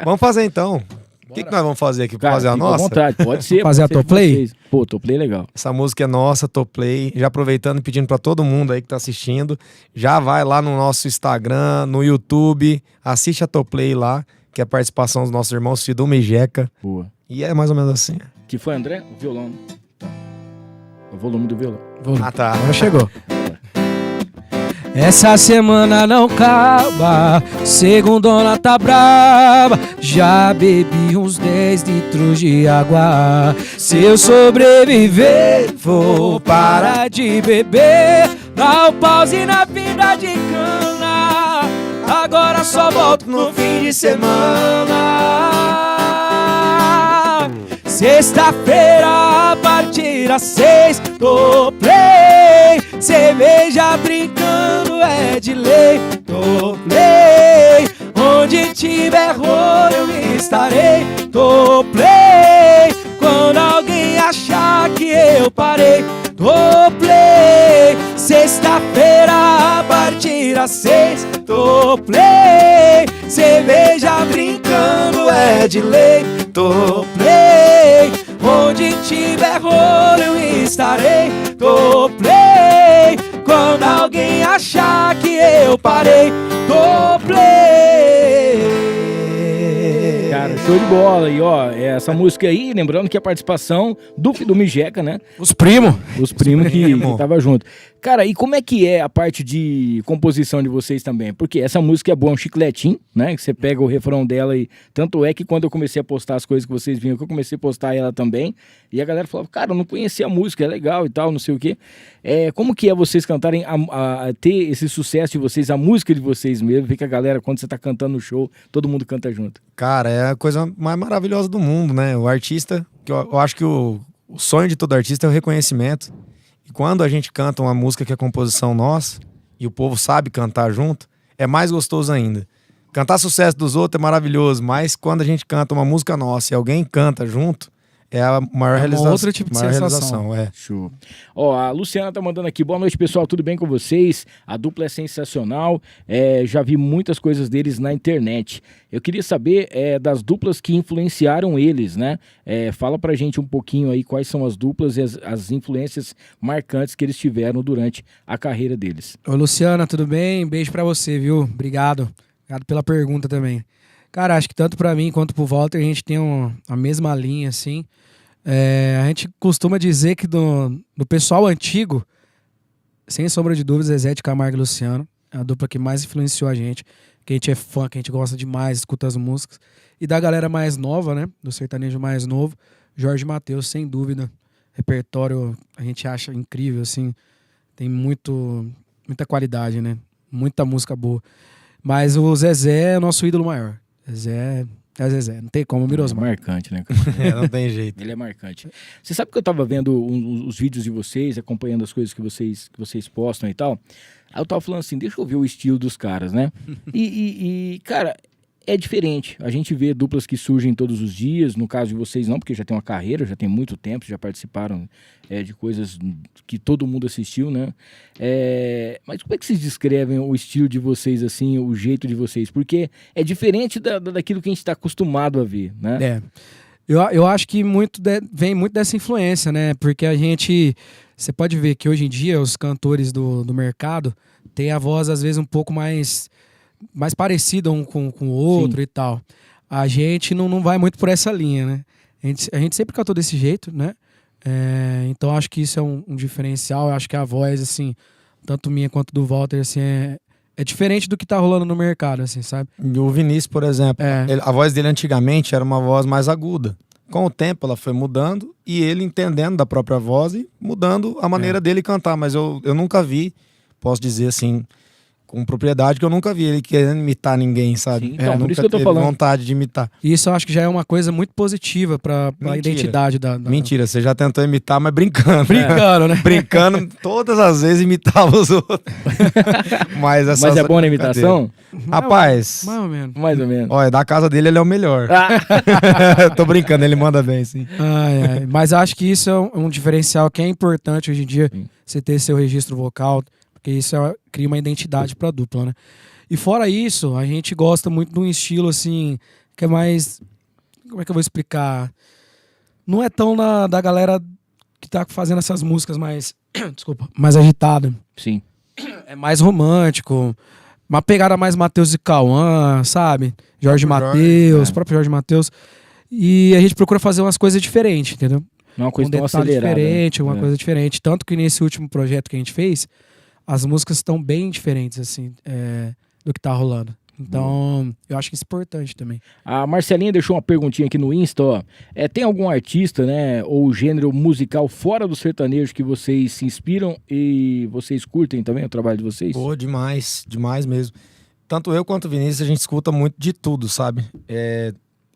Vamos fazer então. O que nós vamos fazer aqui? Cara, fazer a nossa? À vontade, pode ser. Fazer a Toplay? Pô, Toplay é legal. Essa música é nossa, Toplay. Já aproveitando e pedindo pra todo mundo aí que tá assistindo, já vai lá no nosso Instagram, no YouTube, assiste a Toplay lá, que é a participação dos nossos irmãos Fiduma e Jeca. Boa. E é mais ou menos assim. Que foi, André? O violão. Tá. O volume do violão. Tá. Agora chegou. Essa semana não acaba, segundona tá brava. Já bebi uns 10 litros de água. Se eu sobreviver, vou parar de beber. Dá um pause na vida de cana. Agora só volto no fim de semana. Sexta-feira, a partir das 6, Toplay. Cerveja brincando é de lei, Toplay. Dou play quando alguém achar que eu parei. Dou play sexta-feira a partir das 6. Dou play, cerveja brincando é de lei. Dou play, onde tiver rolo eu estarei. Dou play, quando alguém achar que eu parei. Dou play. Cara, show de bola. E ó, essa música aí, lembrando que a participação do Mijeca, né? Os primos. Os primos que tava junto. Cara, e como é que é a parte de composição de vocês também? Porque essa música é boa, um chicletinho, né? Que você pega o refrão dela e... Tanto é que quando eu comecei a postar as coisas que vocês viram, que eu comecei a postar ela também, e a galera falava, cara, eu não conhecia a música, é legal e tal, não sei o quê. Como que é vocês cantarem, a ter esse sucesso de vocês, a música de vocês mesmo, ver que a galera, quando você tá cantando no show, todo mundo canta junto? Cara, é a coisa mais maravilhosa do mundo, né? O artista, que eu acho que o sonho de todo artista é o reconhecimento. E quando a gente canta uma música que é composição nossa, e o povo sabe cantar junto, é mais gostoso ainda. Cantar sucesso dos outros é maravilhoso, mas quando a gente canta uma música nossa e alguém canta junto, é a maior realização. Outro tipo de sensação. Show. Ó, a Luciana tá mandando aqui, boa noite pessoal, tudo bem com vocês? A dupla é sensacional, já vi muitas coisas deles na internet. Eu queria saber das duplas que influenciaram eles, né? Fala pra gente um pouquinho aí quais são as duplas e as influências marcantes que eles tiveram durante a carreira deles. Oi, Luciana, tudo bem? Beijo pra você, viu? Obrigado. Obrigado pela pergunta também. Cara, acho que tanto pra mim quanto pro Walter a gente tem a mesma linha, assim. A gente costuma dizer que do pessoal antigo, sem sombra de dúvidas, Zezé de Camargo e Luciano, é a dupla que mais influenciou a gente é fã, que a gente gosta demais, escuta as músicas. E da galera mais nova, né, do sertanejo mais novo, Jorge Mateus, sem dúvida. Repertório a gente acha incrível, assim, tem muita qualidade, né, muita música boa. Mas o Zezé é o nosso ídolo maior. Zezé, não tem como, Mirosmar. É marcante, né, cara? Não tem jeito. Ele é marcante. Você sabe que eu tava vendo os vídeos de vocês, acompanhando as coisas que vocês postam e tal. Aí eu tava falando assim, deixa eu ver o estilo dos caras, né? Cara, é diferente. A gente vê duplas que surgem todos os dias, no caso de vocês não, porque já tem uma carreira, já tem muito tempo, já participaram de coisas que todo mundo assistiu, né? Mas como é que vocês descrevem o estilo de vocês, assim, o jeito de vocês? Porque é diferente daquilo que a gente está acostumado a ver, né? Eu acho que vem muito dessa influência, né? Porque você pode ver que hoje em dia os cantores do mercado têm a voz, às vezes, um pouco mais parecida um com o outro. Sim. E tal. A gente não vai muito por essa linha, né? A gente sempre cantou desse jeito, né? Então acho que isso é um diferencial. Eu acho que a voz, assim, tanto minha quanto do Walter, assim, é diferente do que tá rolando no mercado, assim, sabe? O Vinícius, por exemplo, a voz dele antigamente era uma voz mais aguda. Com o tempo ela foi mudando e ele entendendo da própria voz e mudando a maneira dele cantar. Mas eu nunca vi, posso dizer assim, com propriedade, que eu nunca vi ele querendo imitar ninguém, sabe? Sim, então, por isso que eu tô falando. Vontade de imitar. Isso eu acho que já é uma coisa muito positiva pra identidade da... Mentira, você já tentou imitar, mas brincando. Brincando, né? Brincando, todas as vezes imitava os outros. Mas é bom na imitação? Rapaz... Mais ou menos. Mais ou menos. Olha, da casa dele ele é o melhor. Tô brincando, ele manda bem, sim. Mas acho que isso é um diferencial que é importante hoje em dia, você ter seu registro vocal, porque isso cria uma identidade pra dupla, né? E fora isso, a gente gosta muito de um estilo, assim, que é mais... Como é que eu vou explicar? Não é tão da galera que tá fazendo essas músicas mais... Desculpa. Mais agitada. Sim. É mais romântico. Uma pegada mais Matheus e Cauã, sabe? Jorge Mateus, próprio Jorge Mateus. E a gente procura fazer umas coisas diferentes, entendeu? Não é uma coisa tão acelerada. Diferente, uma coisa diferente. Tanto que nesse último projeto que a gente fez, as músicas estão bem diferentes, assim, do que tá rolando. Então, eu acho que isso é importante também. A Marcelinha deixou uma perguntinha aqui no Insta, ó. Tem algum artista, né, ou gênero musical fora do sertanejo que vocês se inspiram e vocês curtem também o trabalho de vocês? Pô, demais, demais mesmo. Tanto eu quanto o Vinícius, a gente escuta muito de tudo, sabe?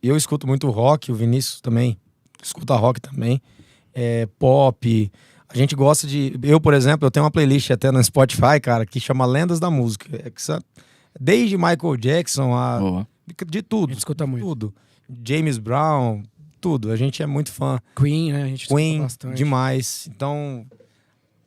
Eu escuto muito rock, o Vinícius também escuta rock também. Pop... A gente gosta de... Eu, por exemplo, eu tenho uma playlist até no Spotify, cara, que chama Lendas da Música. Desde Michael Jackson a... Boa. De tudo. A gente escuta muito. Tudo. James Brown, tudo. A gente é muito fã. Queen, né? A gente escuta Queen, bastante. demais. Então,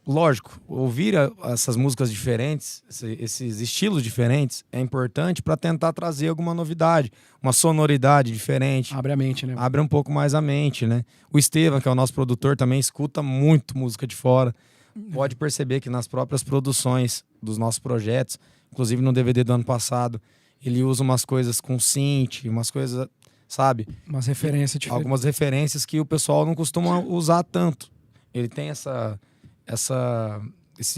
lógico, ouvir essas músicas diferentes, esses estilos diferentes, é importante para tentar trazer alguma novidade, uma sonoridade diferente. Abre a mente, né? Abre um pouco mais a mente, né? O Estevam, que é o nosso produtor, também escuta muito música de fora. Pode perceber que nas próprias produções dos nossos projetos, inclusive no DVD do ano passado, ele usa umas coisas com synth, umas coisas, sabe? Umas referências diferentes. Algumas referências que o pessoal não costuma usar tanto. Ele tem essa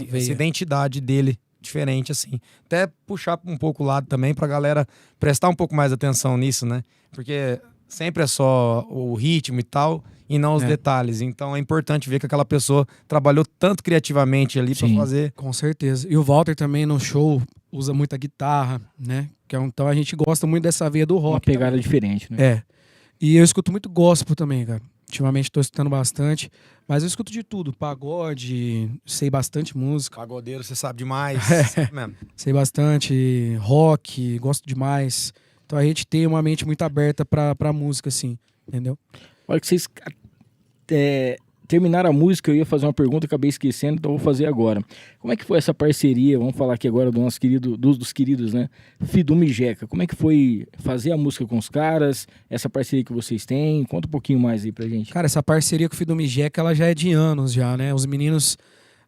identidade dele diferente, assim. Até puxar um pouco o lado também pra galera prestar um pouco mais atenção nisso, né? Porque sempre é só o ritmo e tal, e não os detalhes. Então é importante ver que aquela pessoa trabalhou tanto criativamente ali pra fazer. Com certeza. E o Walter também no show usa muita guitarra, né? Então a gente gosta muito dessa veia do rock. Uma pegada também. diferente, né? É. E eu escuto muito gospel também, cara. Ultimamente tô escutando bastante. Mas eu escuto de tudo. Pagode, sei bastante música. Pagodeiro, você sabe demais. Sabe mesmo. Sei bastante. Rock, gosto demais. Então a gente tem uma mente muito aberta pra música, assim. Entendeu? Olha que vocês terminaram a música, eu ia fazer uma pergunta, acabei esquecendo, então vou fazer agora. Como é que foi essa parceria? Vamos falar aqui agora do nosso querido, dos queridos, né? Fiduma e Jeca. Como é que foi fazer a música com os caras? Essa parceria que vocês têm? Conta um pouquinho mais aí pra gente. Cara, essa parceria com o Fiduma e Jeca, ela já é de anos já, né? Os meninos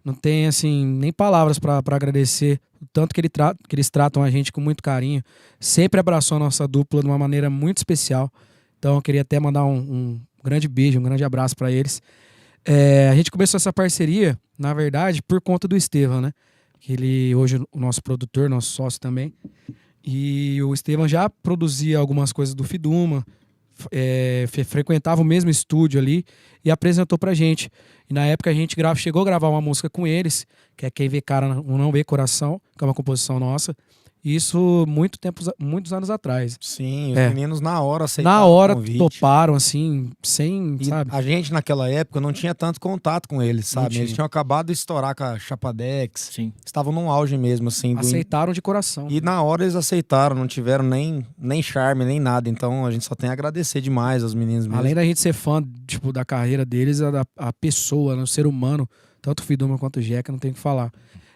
não têm, assim, nem palavras pra agradecer o tanto que eles tratam a gente com muito carinho. Sempre abraçou a nossa dupla de uma maneira muito especial. Então eu queria até mandar um grande beijo, um grande abraço pra eles. A gente começou essa parceria, na verdade, por conta do Estevam, né? Que ele hoje é o nosso produtor, nosso sócio também. E o Estevam já produzia algumas coisas do Fiduma, frequentava o mesmo estúdio ali e apresentou pra gente. E na época a gente chegou a gravar uma música com eles, que é Quem Vê Cara Não Vê Coração, que é uma composição nossa. Isso muitos anos atrás. Sim, os meninos na hora aceitaram. Na hora o convite. toparam, assim, sem, E sabe? a gente, naquela época, não tinha tanto contato com eles, sabe? tinha. Eles tinham acabado de estourar com a Chapadex. Sim. Estavam num auge mesmo, assim. Aceitaram de coração. E na hora eles aceitaram, não tiveram nem charme, nem nada. Então a gente só tem a agradecer demais aos meninos mesmo. Além da gente ser fã, tipo, da carreira deles, a pessoa, né, o ser humano, tanto o Fiduma quanto o Jeca, não tem o que falar.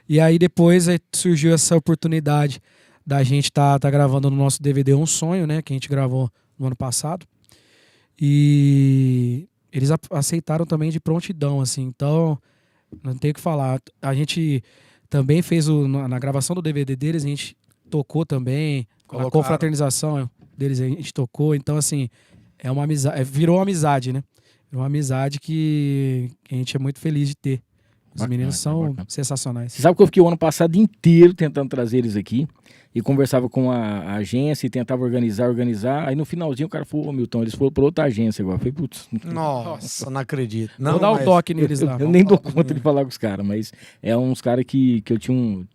E aí depois surgiu essa oportunidade da gente tá gravando no nosso DVD Um Sonho, né? Que a gente gravou no ano passado. E eles aceitaram também de prontidão, assim. Então, não tem o que falar. A gente também fez na gravação do DVD deles, a gente tocou também. Na confraternização deles a gente tocou. Então, assim, é uma amizade. Virou uma amizade, né? Virou uma amizade que a gente é muito feliz de ter. Os Bacana, meninos são bacana. sensacionais. Você sabe que eu fiquei o ano passado inteiro tentando trazer eles aqui e conversava com a agência e tentava organizar. Aí no finalzinho o cara falou, ô Milton, eles foram para outra agência agora. Eu falei, putz, Nossa, não acredito. Vou Não, dar um mas- toque neles lá. eu nem dou conta de falar com os caras, mas é uns caras que eu tinha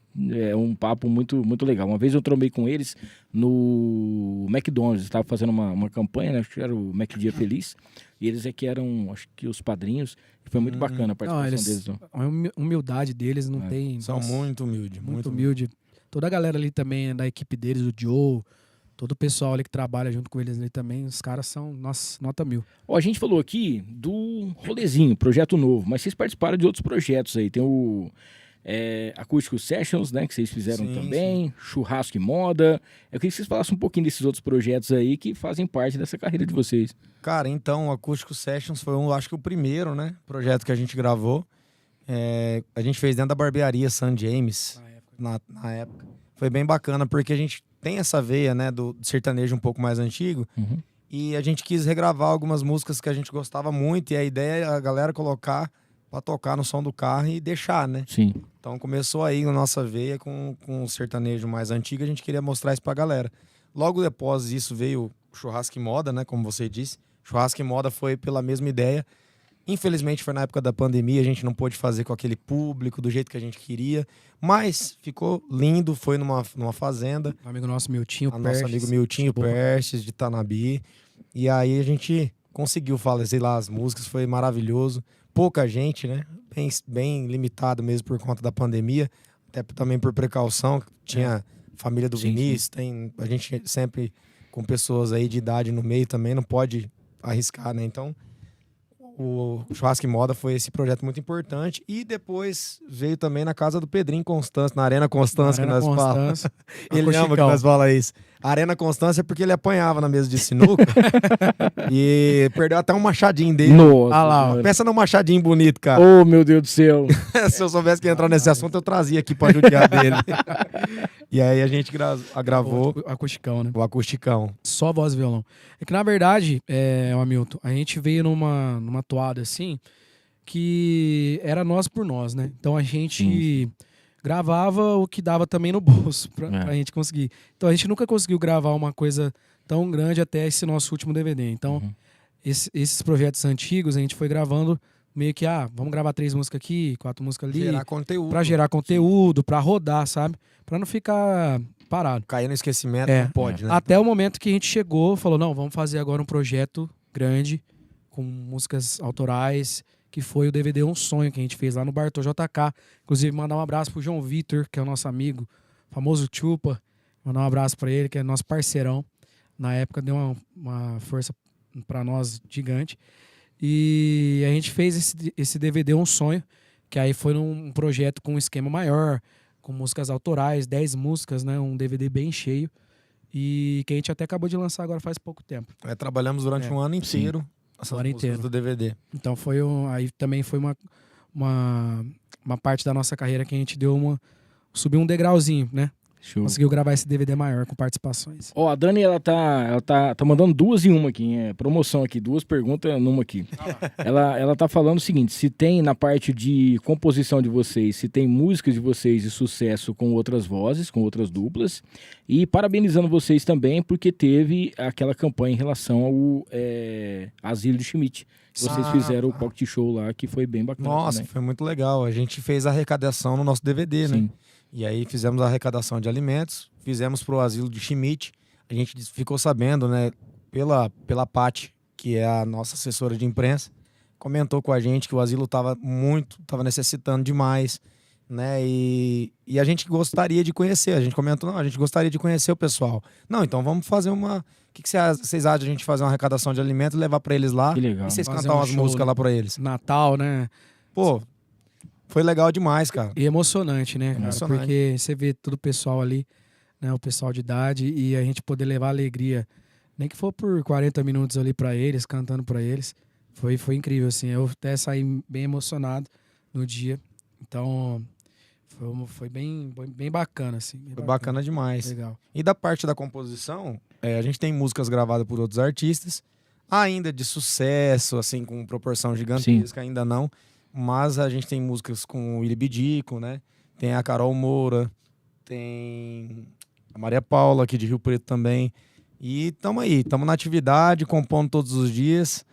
um papo muito, muito legal. Uma vez eu trombei com eles no McDonald's, estava fazendo uma campanha, né? Acho que era o Mac Dia Feliz, e eles é que eram, acho que os padrinhos, e foi muito bacana a participação deles. A humildade deles não tem. São nossa, muito humildes. muito humilde. Toda a galera ali também, da equipe deles, o Joe, todo o pessoal ali que trabalha junto com eles ali também, os caras são, nossa, nota 1000. Ó, a gente falou aqui do Rolezinho, projeto novo, mas vocês participaram de outros projetos aí. Tem o Acústico Sessions, né, que vocês fizeram Sim, também, Churrasco e Moda. Eu queria que vocês falassem um pouquinho desses outros projetos aí que fazem parte dessa carreira de vocês. Cara, então, o Acústico Sessions foi, acho que o primeiro, né, projeto que a gente gravou. A gente fez dentro da barbearia San James, na época. Foi bem bacana, porque a gente tem essa veia, né, do sertanejo um pouco mais antigo. Uhum. E a gente quis regravar algumas músicas que a gente gostava muito. E a ideia é a galera colocar pra tocar no som do carro e deixar, né? Sim. Então começou aí na nossa veia com o sertanejo mais antigo. A gente queria mostrar isso pra galera. Logo depois disso veio o Churrasco e Moda, né? Como você disse. Churrasco e Moda foi pela mesma ideia. Infelizmente foi na época da pandemia, a gente não pôde fazer com aquele público do jeito que a gente queria, mas ficou lindo, foi numa fazenda. Um amigo nosso, Miltinho Nosso amigo Miltinho Perches, de Tanabi. E aí a gente conseguiu fazer lá as músicas, foi maravilhoso. Pouca gente, né? Bem limitado mesmo por conta da pandemia, até também por precaução. Tinha família do Sim, Vinícius, a gente sempre com pessoas aí de idade no meio também, não pode arriscar, né? Então, o Churrasco e Moda foi esse projeto muito importante. E depois veio também na casa do Pedrinho Constância, na Arena Constância, que nós falamos. Ele ama que nós falamos isso. A Arena Constância é porque ele apanhava na mesa de sinuca e perdeu até um machadinho dele. Nossa, ah lá, pensa num machadinho bonito, cara. Oh, meu Deus do céu. Se eu soubesse que ia entrar nesse assunto, eu trazia aqui pra judiar dele. E aí a gente gravou o acusticão, né? O acusticão. Só voz e violão. É que, na verdade, Hamilton, a gente veio numa toada assim, que era nós por nós, né? Então a gente gravava o que dava também no bolso pra gente conseguir. Então a gente nunca conseguiu gravar uma coisa tão grande até esse nosso último DVD. Então, esses projetos antigos a gente foi gravando meio que, vamos gravar 3 músicas aqui, 4 músicas ali. Gerar conteúdo. Pra gerar conteúdo, pra rodar, sabe? Pra não ficar parado. Cair no esquecimento, não pode, né? Até o momento que a gente chegou, falou, não, vamos fazer agora um projeto grande, com músicas autorais, que foi o DVD Um Sonho, que a gente fez lá no Bartô JK. Inclusive, mandar um abraço pro João Vitor, que é o nosso amigo, famoso Chupa. Mandar um abraço pra ele, que é nosso parceirão. Na época deu uma força pra nós gigante. E a gente fez esse DVD Um Sonho, que aí foi um projeto com um esquema maior, com músicas autorais, 10 músicas, né? Um DVD bem cheio. E que a gente até acabou de lançar agora faz pouco tempo. Trabalhamos durante um ano inteiro. Essas músicas do DVD. Então aí também foi uma parte da nossa carreira que a gente subiu um degrauzinho, né? Show. Conseguiu gravar esse DVD maior com participações. A Dani, ela tá mandando 2 em uma aqui, promoção aqui, 2 perguntas numa aqui. Ela tá falando o seguinte, se tem na parte de composição de vocês, se tem músicas de vocês de sucesso com outras vozes, com outras duplas, e parabenizando vocês também porque teve aquela campanha em relação ao Asilo de Schmidt. Vocês fizeram o Pocket Show lá, que foi bem bacana. Nossa, também. foi muito legal. A gente fez a arrecadação no nosso DVD, Sim. né? E aí fizemos a arrecadação de alimentos, fizemos pro Asilo de Schmidt. A gente ficou sabendo, né, pela Paty, que é a nossa assessora de imprensa, comentou com a gente que o asilo tava necessitando demais, né? E a gente gostaria de conhecer. A gente comentou, não, a gente gostaria de conhecer o pessoal. Não, então vamos fazer uma... O que vocês acham de a gente fazer uma arrecadação de alimentos e levar pra eles lá? Que legal. E vocês Fazer cantar umas show, músicas lá pra eles? Natal, né? Pô, foi legal demais, cara. E emocionante, né, cara? Emocionante. Porque você vê todo o pessoal ali, né? O pessoal de idade, e a gente poder levar alegria, nem que for por 40 minutos ali pra eles, cantando pra eles. Foi incrível, assim. Eu até saí bem emocionado no dia. Então, foi bem bacana, assim. Foi bacana demais. Legal. E da parte da composição, a gente tem músicas gravadas por outros artistas, ainda de sucesso, assim, com proporção gigantesca, ainda não. Mas a gente tem músicas com o Willy Bidico, né? Tem a Carol Moura, tem a Maria Paula, aqui de Rio Preto também. E estamos na atividade, compondo todos os dias.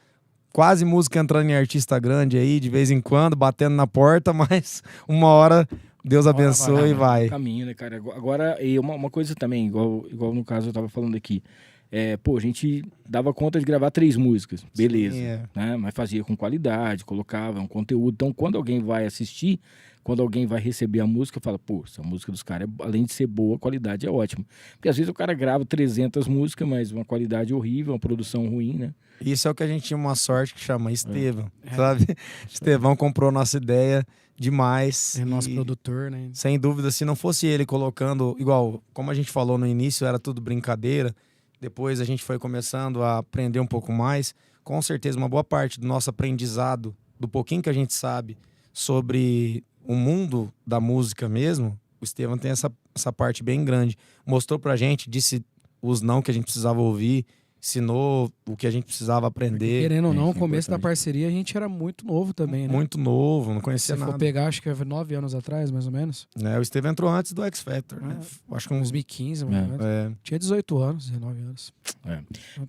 Quase música entrando em artista grande aí, de vez em quando, batendo na porta, mas uma hora Deus abençoe e vai. Caminho, né, cara? Agora, e uma coisa também, igual no caso eu tava falando aqui. A gente dava conta de gravar 3 músicas, beleza. Sim, né? Mas fazia com qualidade, colocava um conteúdo. Então, quando alguém vai assistir, quando alguém vai receber a música, fala, pô, essa música dos caras, além de ser boa, a qualidade é ótima. Porque às vezes o cara grava 300 músicas, mas uma qualidade horrível, uma produção ruim, né? Isso é o que a gente tinha uma sorte que chama Estevão, sabe? Estevão comprou nossa ideia demais. É nosso produtor, né? Sem dúvida, se não fosse ele colocando, igual, como a gente falou no início, era tudo brincadeira. Depois a gente foi começando a aprender um pouco mais. Com certeza, uma boa parte do nosso aprendizado, do pouquinho que a gente sabe sobre o mundo da música mesmo, o Estevão tem essa parte bem grande. Mostrou pra gente, disse os não que a gente precisava ouvir, ensinou o que a gente precisava aprender. Querendo ou não, no começo da parceria a gente era muito novo também, né? Muito novo, não conhecia Se nada. for pegar, acho que 9 anos atrás, mais ou menos. O Estevão entrou antes do X Factor, né? Acho que uns 2015, mais ou menos. Tinha 18 anos, 19 anos.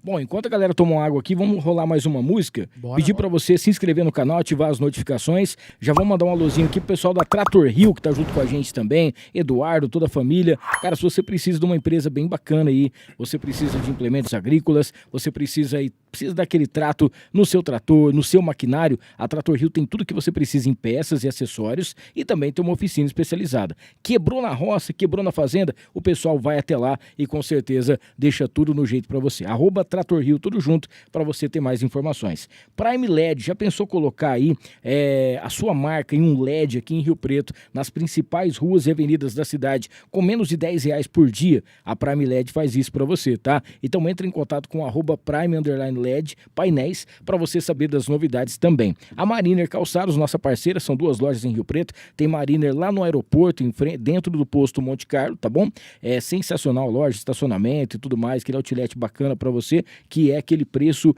Bom, enquanto a galera toma água aqui, vamos rolar mais uma música. Bora. Pedir pra você se inscrever no canal, ativar as notificações. Já vamos mandar um alôzinho aqui pro pessoal da Trator Hill, que tá junto com a gente também. Eduardo, toda a família. Cara, se você precisa de uma empresa bem bacana aí, você precisa de implementos agrícolas, você precisa aí precisa daquele trato no seu trator, no seu maquinário, a Trator Rio tem tudo que você precisa em peças e acessórios e também tem uma oficina especializada. Quebrou na roça, quebrou na fazenda, o pessoal vai até lá e com certeza deixa tudo no jeito para você. @Trator Rio, tudo junto, para você ter mais informações. Prime LED, já pensou colocar aí a sua marca em um LED aqui em Rio Preto, nas principais ruas e avenidas da cidade, com menos de R$10 por dia? A Prime LED faz isso para você, tá? Então entre em contato com @Prime_LED Painéis para você saber das novidades também. A Mariner Calçados, nossa parceira, são 2 lojas em Rio Preto. Tem Mariner lá no aeroporto, dentro do posto Monte Carlo, tá bom? É sensacional, loja, estacionamento e tudo mais, aquele outlet bacana para você, que é aquele preço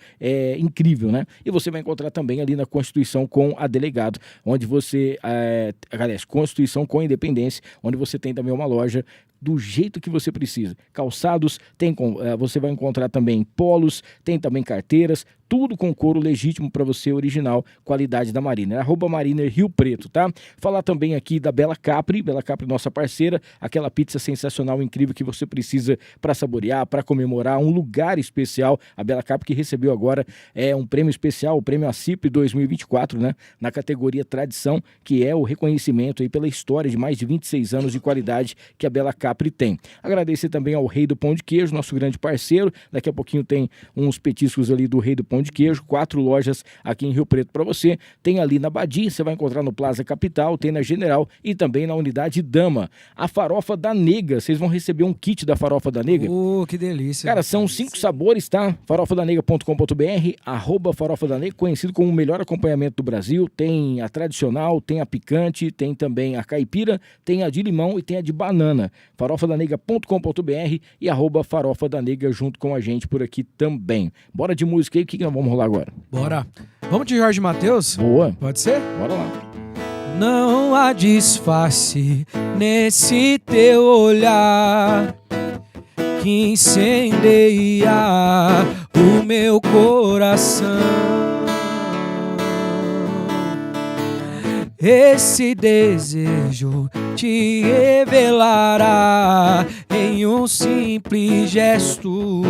incrível, né? E você vai encontrar também ali na Constituição com a Delegado, onde você, aliás, Constituição com Independência, onde você tem também uma loja do jeito que você precisa. Calçados, você vai encontrar também polos, tem também carteiras, tudo com couro legítimo para você, original, qualidade da Mariner. @Mariner Rio Preto, tá? Falar também aqui da Bela Capri, nossa parceira, aquela pizza sensacional, incrível que você precisa para saborear, para comemorar, um lugar especial. A Bela Capri que recebeu agora um prêmio especial, o prêmio ACIP 2024, né? Na categoria Tradição, que é o reconhecimento aí pela história de mais de 26 anos de qualidade que a Bela Capri tem. Agradecer também ao Rei do Pão de Queijo, nosso grande parceiro. Daqui a pouquinho tem uns petiscos ali do Rei do Pão de Queijo, 4 lojas aqui em Rio Preto para você. Tem ali na Badia, você vai encontrar no Plaza Capital, tem na General e também na Unidade Dama. A Farofa da Nega, vocês vão receber um kit da Farofa da Nega. Que delícia. Cara, são 5 sabores, tá? farofadanega.com.br, @Farofa da Nega, conhecido como o melhor acompanhamento do Brasil. Tem a tradicional, tem a picante, tem também a caipira, tem a de limão e tem a de banana. farofadanega.com.br e @Farofa da Nega junto com a gente por aqui também. Bora de música aí, o que nós vamos rolar agora? Bora. Vamos de Jorge Mateus? Boa. Pode ser? Bora lá. Não há disfarce nesse teu olhar que incendeia o meu coração. Esse desejo te revelará em um simples gesto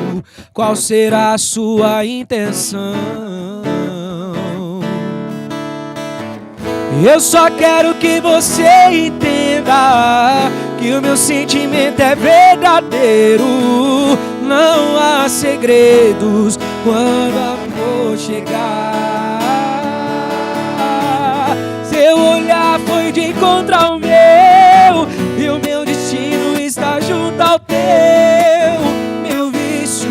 qual será a sua intenção. Eu só quero que você entenda que o meu sentimento é verdadeiro. Não há segredos quando amor chegar. Seu olhar foi de encontrar o meu, e o meu destino está junto ao teu. Meu vício,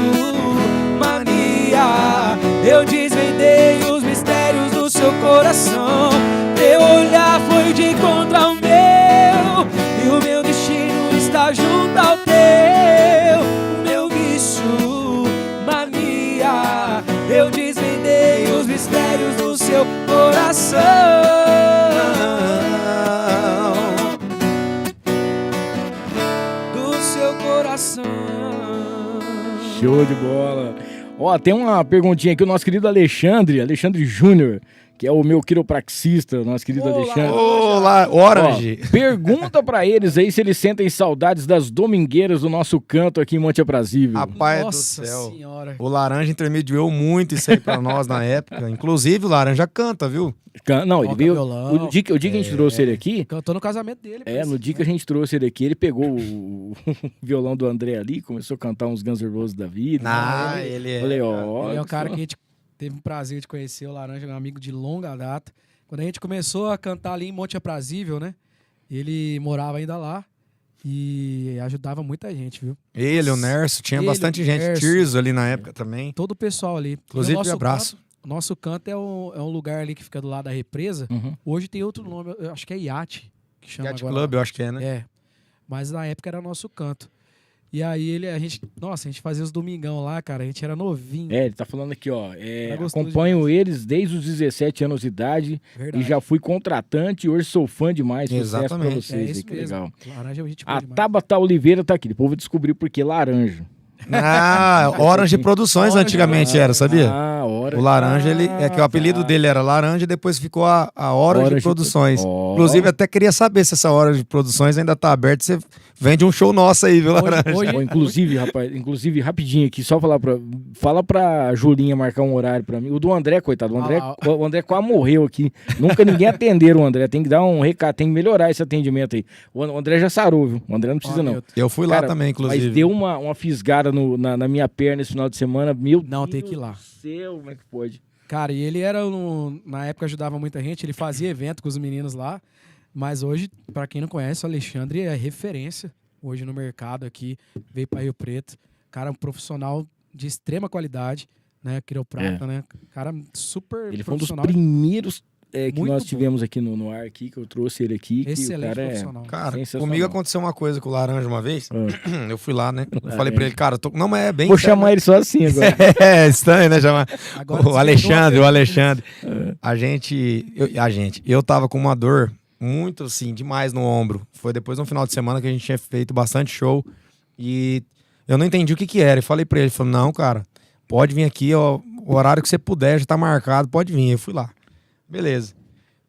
mania, eu desvendei os mistérios do seu coração. Teu olhar foi de encontrar o meu, e o meu destino está junto ao teu. Meu vício, mania, eu desvendei os mistérios do seu coração. Show de bola. Ó, tem uma perguntinha aqui, o nosso querido Alexandre Júnior, que é o meu quiropraxista, nosso querido Alexandre. Olá, Orange. Ó, pergunta pra eles aí se eles sentem saudades das domingueiras do nosso canto aqui em Monte Aprazível. Rapaz do céu. Senhora. O Laranja intermediou muito isso aí pra nós na época. Inclusive o Laranja canta, viu? Não, ele veio. O dia que a gente trouxe ele aqui. Cantou no casamento dele. No dia que a gente trouxe ele aqui, ele pegou o violão do André ali, começou a cantar uns Guns N' Roses da vida. Ele é. Falei, ó. Ele é o cara que a gente teve o prazer de conhecer, o Laranja, um amigo de longa data. Quando a gente começou a cantar ali em Monte Aprazível, né? Ele morava ainda lá e ajudava muita gente, viu? Ele, o Nerso, tinha bastante gente. Tirso ali na época também. Todo o pessoal ali. Inclusive, abraço. Nosso canto é um lugar ali que fica do lado da represa. Uhum. Hoje tem outro nome, eu acho que é Iate, que chama Yacht agora. Club, eu acho que é, né? É, mas na época era nosso canto. E aí a gente fazia os domingão lá, cara, a gente era novinho. Ele tá falando aqui, ó, acompanho eles desde os 17 anos de idade. Verdade. E já fui contratante e hoje sou fã demais. Sucesso pra vocês. É isso que mesmo. legal. Laranja, a gente A Tabata Oliveira tá aqui, depois eu vou descobrir por que laranja. Orange Produções antigamente era, sabia? Orange. O Laranja, que o apelido dele era Laranja, depois ficou a Orange Produções. Inclusive, até queria saber se essa Orange Produções ainda tá aberta. Você vende um show nosso aí, viu, Laranja? Inclusive, rapaz, rapidinho aqui, só fala pra Julinha marcar um horário pra mim. O do André, coitado, o André quase morreu aqui. Nunca ninguém atenderam o André. Tem que dar um recado, tem que melhorar esse atendimento aí. O André já sarou, viu? O André não precisa, não. Eu fui lá também, inclusive. Mas deu uma fisgada na minha perna esse final de semana. Não, tem que ir lá. Céu, como é que pode? Cara, e ele na época ajudava muita gente, ele fazia evento com os meninos lá, mas hoje, pra quem não conhece, o Alexandre é referência hoje no mercado aqui, veio pra Rio Preto, cara, um profissional de extrema qualidade, né, quiroprata, né, cara super ele foi um dos profissional. Primeiros que Muito nós bom. tivemos aqui no ar, aqui, que eu trouxe ele aqui. Excelente que o profissional. Cara, sensacional. comigo aconteceu uma coisa com o Laranja uma vez. Eu fui lá, né? Eu falei pra ele, cara, não, mas é bem... Vou chamar ele só assim agora. É estranho, né? Chamar Agora o Alexandre. Eu tava com uma dor muito, assim, demais no ombro. Foi depois de um final de semana que a gente tinha feito bastante show e eu não entendi o que era. E falei pra ele, falei, não, cara, pode vir aqui, ó, o horário que você puder, já tá marcado, pode vir. Eu fui lá. Beleza.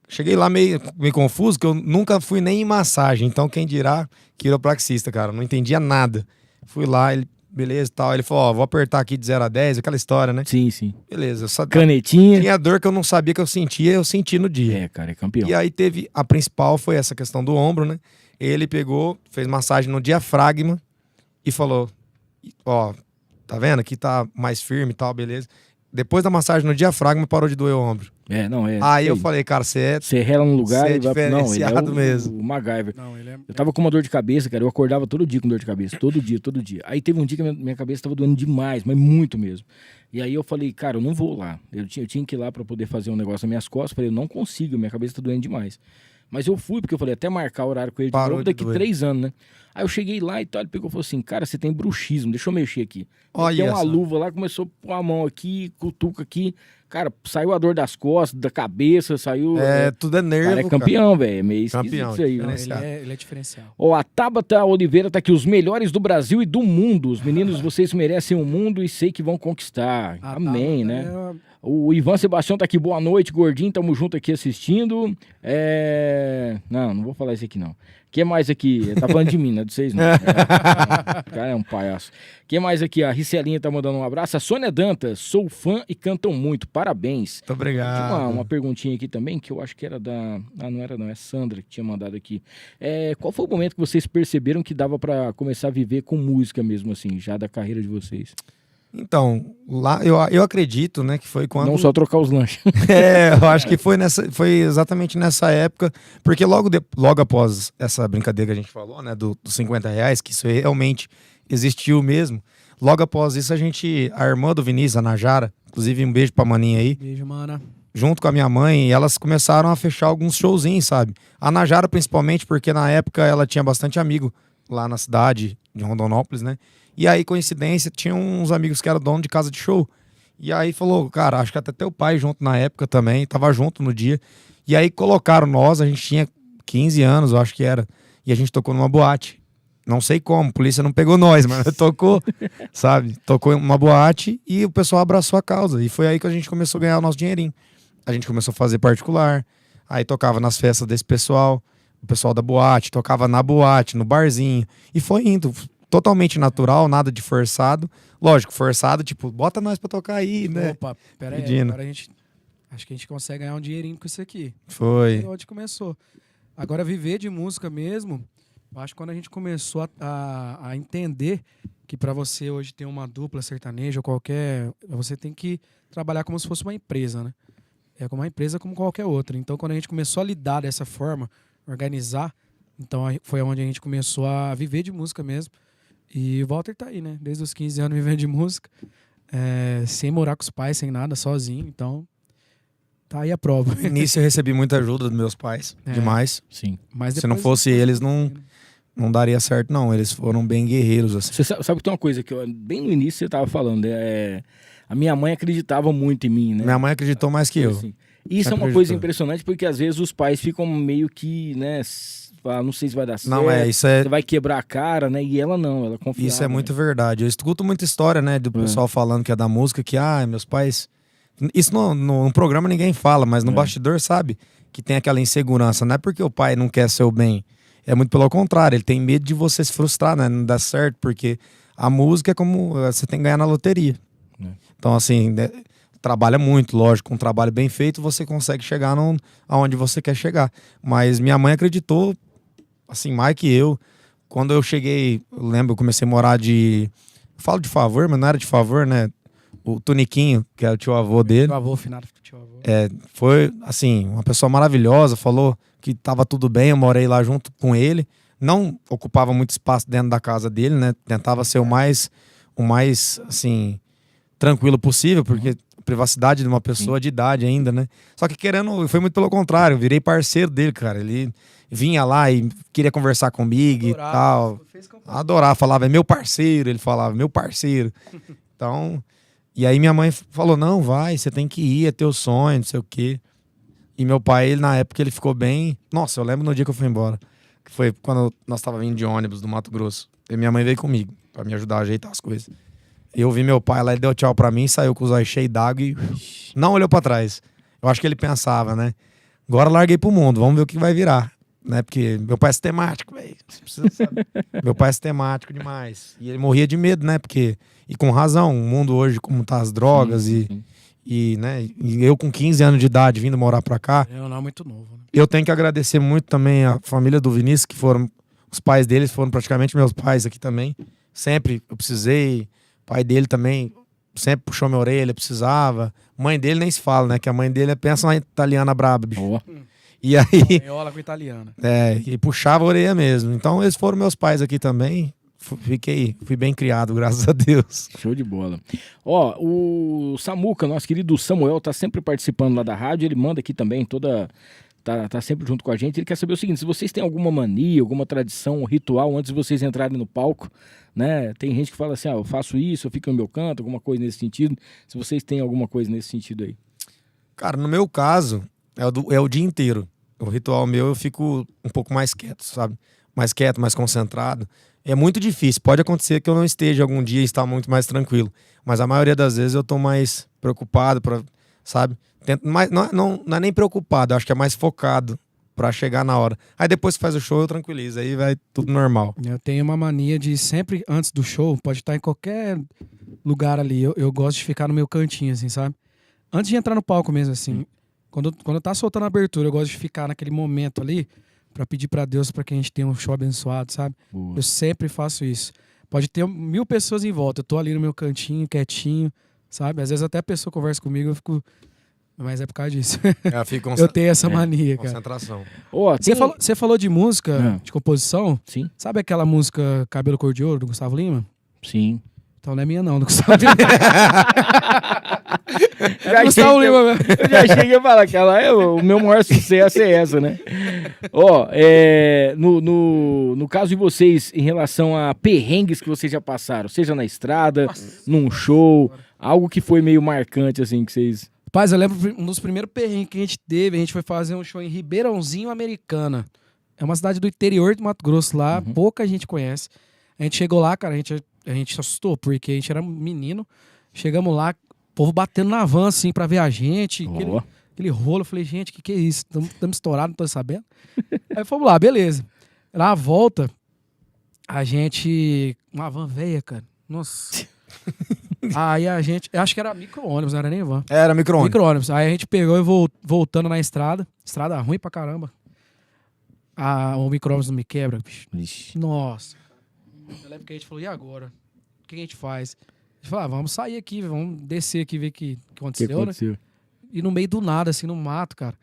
Cheguei lá meio confuso, que eu nunca fui nem em massagem. Então, quem dirá quiropraxista, cara. Não entendia nada. Fui lá, ele, beleza e tal. Ele falou, ó, vou apertar aqui de 0 a 10, aquela história, né? Sim, sim. Beleza. Canetinha. Tinha dor que eu não sabia que eu senti no dia. É, cara, é campeão. E aí a principal foi essa questão do ombro, né? Ele pegou, fez massagem no diafragma e falou, ó, tá vendo? Aqui tá mais firme e tal, beleza. Depois da massagem no diafragma, parou de doer o ombro. Aí eu falei, cara, você rela no lugar é e vai... Não, ele é mesmo. o MacGyver. Não, ele é... Eu tava com uma dor de cabeça, cara, eu acordava todo dia com dor de cabeça, todo dia. Aí teve um dia que minha cabeça tava doendo demais, mas muito mesmo. E aí eu falei, cara, eu não vou lá. Eu tinha que ir lá pra poder fazer um negócio nas minhas costas. Falei, eu não consigo, minha cabeça tá doendo demais. Mas eu fui, porque eu falei, até marcar o horário com ele de novo daqui 3 anos, né? Aí eu cheguei lá e tal, ele pegou e falou assim, cara, você tem bruxismo, deixa eu mexer aqui. Tem uma luva lá, começou a pôr a mão aqui, cutuca aqui. Cara, saiu a dor das costas, da cabeça, saiu... tudo é nervo, cara. É campeão, velho. É meio campeão, isso aí, né? Ele é diferencial. Ó, a Tabata Oliveira tá aqui, os melhores do Brasil e do mundo. Os meninos, vocês merecem o mundo e sei que vão conquistar. Amém, né? O Ivan Sebastião tá aqui, boa noite, gordinho, tamo junto aqui assistindo. Não vou falar isso aqui não. O que mais aqui? Tá falando de mim, não é de vocês não. Cara, é um palhaço. O que mais aqui? A Ricelinha tá mandando um abraço. A Sônia Dantas, sou fã e cantam muito, parabéns. Muito obrigado. Tinha uma perguntinha aqui também, que eu acho que era da... não era não, é Sandra que tinha mandado aqui. Qual foi o momento que vocês perceberam que dava pra começar a viver com música mesmo, assim, já da carreira de vocês? Então, lá eu acredito, né, que foi quando... Não só trocar os lanches. Eu acho que foi exatamente nessa época, porque logo após essa brincadeira que a gente falou, né, dos R$50, que isso realmente existiu mesmo, logo após isso a irmã do Vinícius, a Najara, inclusive um beijo pra maninha aí. Beijo, mana. Junto com a minha mãe, elas começaram a fechar alguns showzinhos, sabe? A Najara principalmente, porque na época ela tinha bastante amigo lá na cidade de Rondonópolis, né? E aí, coincidência, tinha uns amigos que eram dono de casa de show. E aí falou, cara, acho que até teu pai junto na época também, tava junto no dia. E aí colocaram nós, a gente tinha 15 anos, eu acho que era. E a gente tocou numa boate. Não sei como, a polícia não pegou nós, mas tocou, sabe? Tocou em uma boate e o pessoal abraçou a causa. E foi aí que a gente começou a ganhar o nosso dinheirinho. A gente começou a fazer particular, aí tocava nas festas desse pessoal, o pessoal da boate, tocava na boate, no barzinho. E foi indo... Totalmente natural, nada de forçado. Lógico, forçado, tipo, bota nós pra tocar aí, né? Opa, pera aí, Pedindo. agora acho que a gente consegue ganhar um dinheirinho com isso aqui. Foi. Onde começou. Agora, viver de música mesmo, eu acho que quando a gente começou a entender que pra você hoje ter uma dupla sertaneja ou qualquer... Você tem que trabalhar como se fosse uma empresa, né? É como uma empresa como qualquer outra. Então, quando a gente começou a lidar dessa forma, organizar, então foi onde a gente começou a viver de música mesmo. E o Walter tá aí, né? Desde os 15 anos vivendo de música, sem morar com os pais, sem nada, sozinho. Então, tá aí a prova. No início eu recebi muita ajuda dos meus pais, demais. Sim. Mas se não fosse eles, não daria certo, não. Eles foram bem guerreiros, assim. Você sabe que tem uma coisa que bem no início você tava falando, a minha mãe acreditava muito em mim, né? Minha mãe acreditou mais que eu. Assim, isso é uma coisa impressionante, porque às vezes os pais ficam meio que, né, fala, não sei se vai dar certo. Não, isso é... Você vai quebrar a cara, né? E ela não, ela confia. Isso é muito verdade. Eu escuto muita história, né, do pessoal falando que é da música, que, meus pais... Isso no programa ninguém fala, mas no bastidor, sabe? Que tem aquela insegurança. Não é porque o pai não quer seu bem. É muito pelo contrário. Ele tem medo de você se frustrar, né? Não dar certo, porque a música é como... Você tem que ganhar na loteria. Então, assim... Trabalha muito, lógico, um trabalho bem feito você consegue chegar aonde você quer chegar. Mas minha mãe acreditou, assim, mais que eu. Quando eu cheguei, eu lembro, eu comecei a morar eu falo de favor, mas não era de favor, né? O Toniquinho, que é o tio-avô dele. Tio-avô, finado tio-avô. Foi, assim, uma pessoa maravilhosa, falou que tava tudo bem, eu morei lá junto com ele. Não ocupava muito espaço dentro da casa dele, né? Tentava ser o mais, assim, tranquilo possível, porque... privacidade de uma pessoa de idade ainda, né? Só que foi muito pelo contrário, eu virei parceiro dele, cara. Ele vinha lá e queria conversar comigo e tal. Adorava, falava, é meu parceiro, ele falava, meu parceiro. Então, e aí minha mãe falou, não, vai, você tem que ir, é teu sonho, não sei o quê. E meu pai, na época, ele ficou bem... Nossa, eu lembro no dia que eu fui embora, que foi quando nós tava vindo de ônibus do Mato Grosso. E minha mãe veio comigo, pra me ajudar a ajeitar as coisas. Eu vi meu pai lá, ele deu tchau pra mim, saiu com os olhos cheios d'água e não olhou pra trás. Eu acho que ele pensava, né? Agora larguei pro mundo, vamos ver o que vai virar. Né? Porque meu pai é sistemático, velho. Você precisa saber. Meu pai é sistemático demais. E ele morria de medo, né? Porque, e com razão, o mundo hoje, como tá as drogas né? E eu com 15 anos de idade vindo morar pra cá. Não é muito novo, né? Eu tenho que agradecer muito também a família do Vinícius, que foram, os pais deles foram praticamente meus pais aqui também. Sempre eu precisei. Pai dele também sempre puxou minha orelha, precisava. Mãe dele nem se fala, né? Que a mãe dele pensa na italiana braba, bicho. Boa. E aí... Espanhola com italiana. E puxava a orelha mesmo. Então eles foram meus pais aqui também. Fui bem criado, graças a Deus. Show de bola. Ó, o Samuca, nosso querido Samuel, tá sempre participando lá da rádio. Ele manda aqui também tá sempre junto com a gente. Ele quer saber o seguinte: se vocês têm alguma mania, alguma tradição, um ritual antes de vocês entrarem no palco, né? Tem gente que fala assim, eu faço isso, eu fico no meu canto, alguma coisa nesse sentido. Se vocês têm alguma coisa nesse sentido aí. Cara, no meu caso, é o dia inteiro. O ritual meu, eu fico um pouco mais quieto, sabe? Mais quieto, mais concentrado. É muito difícil. Pode acontecer que eu não esteja algum dia e estar muito mais tranquilo. Mas a maioria das vezes eu tô mais preocupado, sabe? Não é nem preocupado, eu acho que é mais focado pra chegar na hora. Aí depois que faz o show eu tranquilizo, aí vai tudo normal. Eu tenho uma mania de sempre, antes do show, pode estar em qualquer lugar ali, eu gosto de ficar no meu cantinho, assim, sabe? Antes de entrar no palco mesmo, assim, quando tá soltando a abertura, eu gosto de ficar naquele momento ali pra pedir pra Deus pra que a gente tenha um show abençoado, sabe? Boa. Eu sempre faço isso. Pode ter 1000 pessoas em volta, eu tô ali no meu cantinho, quietinho, sabe? Às vezes até a pessoa conversa comigo, eu fico... Mas é por causa disso. Eu tenho essa mania, cara. Concentração. Você falou de música, de composição? Sim. Sabe aquela música Cabelo Cor de Ouro, do Gustavo Lima? Sim. Então não é minha não, do Gustavo Lima. Gustavo Lima mesmo. Eu já cheguei a falar que o meu maior sucesso é essa, né? No caso de vocês, em relação a perrengues que vocês já passaram, seja na estrada, num show, algo que foi meio marcante, assim, que vocês... Rapaz, eu lembro um dos primeiros perrengues que a gente teve, a gente foi fazer um show em Ribeirãozinho, Americana. É uma cidade do interior do Mato Grosso lá, pouca gente conhece. A gente chegou lá, cara, a gente se assustou, porque a gente era menino. Chegamos lá, o povo batendo na van, assim, pra ver a gente. Aquele rolo, eu falei, gente, que é isso? Estamos estourados, não tô sabendo. Aí fomos lá, beleza. Na volta, a gente... Uma van velha, cara. Nossa... Aí a gente... Acho que era micro-ônibus, não era nem van. Era micro-ônibus. Aí a gente pegou e voltando na estrada. Estrada ruim pra caramba. O micro-ônibus não me quebra, bicho. Ixi. Nossa. Eu lembro que a gente falou, e agora? O que a gente faz? A gente falou, vamos sair aqui, vamos descer aqui, ver o que aconteceu, né? E no meio do nada, assim, no mato, cara.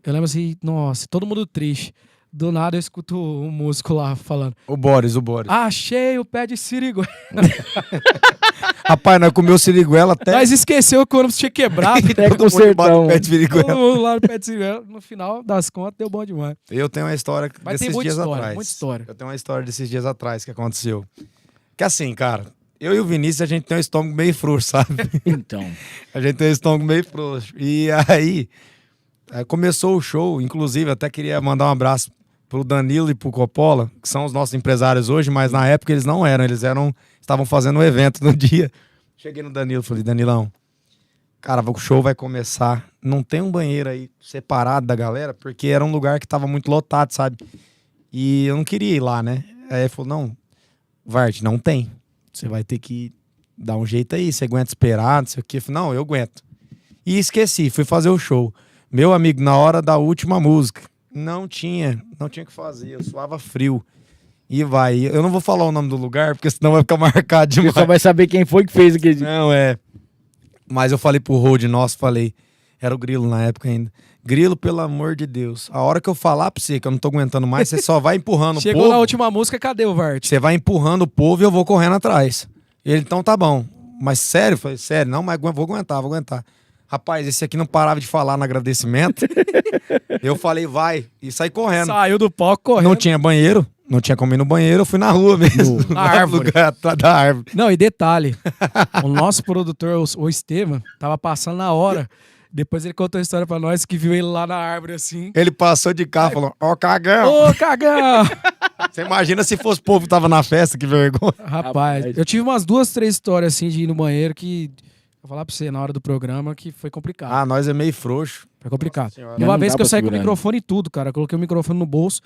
Eu lembro assim, nossa, todo mundo triste. Do nada eu escuto um músico lá falando. O Boris. Achei o pé de siriguela. Rapaz, nós comeu siriguela até... Mas esqueceu que o ônibus tinha quebrado. Até com o sertão. Todo mundo lá no pé de siriguela. No final das contas, deu bom demais. Eu tenho uma história desses dias atrás. Muita história. Eu tenho uma história desses dias atrás que aconteceu. Que assim, cara, eu e o Vinícius, a gente tem um estômago meio frouxo, sabe? Então. A gente tem um estômago meio frouxo. E aí, começou o show, inclusive, até queria mandar um abraço pro Danilo e pro Coppola, que são os nossos empresários hoje, mas na época eles não eram, estavam fazendo um evento no dia. Cheguei no Danilo, falei, Danilão, cara, o show vai começar, não tem um banheiro aí separado da galera, porque era um lugar que tava muito lotado, sabe? E eu não queria ir lá, né? Aí ele falou, não, Vart, não tem. Você vai ter que dar um jeito aí, você aguenta esperar, não sei o quê. Eu falei, não, eu aguento. E esqueci, fui fazer o show. Meu amigo, na hora da última música, não tinha o que fazer, eu suava frio. E vai, eu não vou falar o nome do lugar, porque senão vai ficar marcado demais. Você só vai saber quem foi que fez aquele... Não, mas eu falei pro road nosso, era o Grilo na época ainda. Grilo, pelo amor de Deus, a hora que eu falar pra você que eu não tô aguentando mais, você só vai empurrando o povo. Chegou na última música, cadê o Vart? Você vai empurrando o povo e eu vou correndo atrás. Ele, então tá bom. Mas sério? Eu falei, sério, não, mas vou aguentar. Rapaz, esse aqui não parava de falar no agradecimento. Eu falei, vai, e saí correndo. Saiu do palco correndo. Não tinha banheiro, não tinha como ir no banheiro, eu fui na rua mesmo. Na árvore. Lugar, atrás da árvore. Não, e detalhe, o nosso produtor, o Estevam, tava passando na hora. Depois ele contou a história pra nós que viu ele lá na árvore assim. Ele passou de carro e falou, ó, cagão. Ô, cagão! Você imagina se fosse o povo que tava na festa, que vergonha. Rapaz, eu tive umas 2, 3 histórias assim de ir no banheiro que... Vou falar pra você na hora do programa que foi complicado. Ah, nós é meio frouxo. Foi complicado. Senhora. E uma Não vez dá que eu pra saí com o segurar, microfone e tudo, cara. Eu coloquei o microfone no bolso,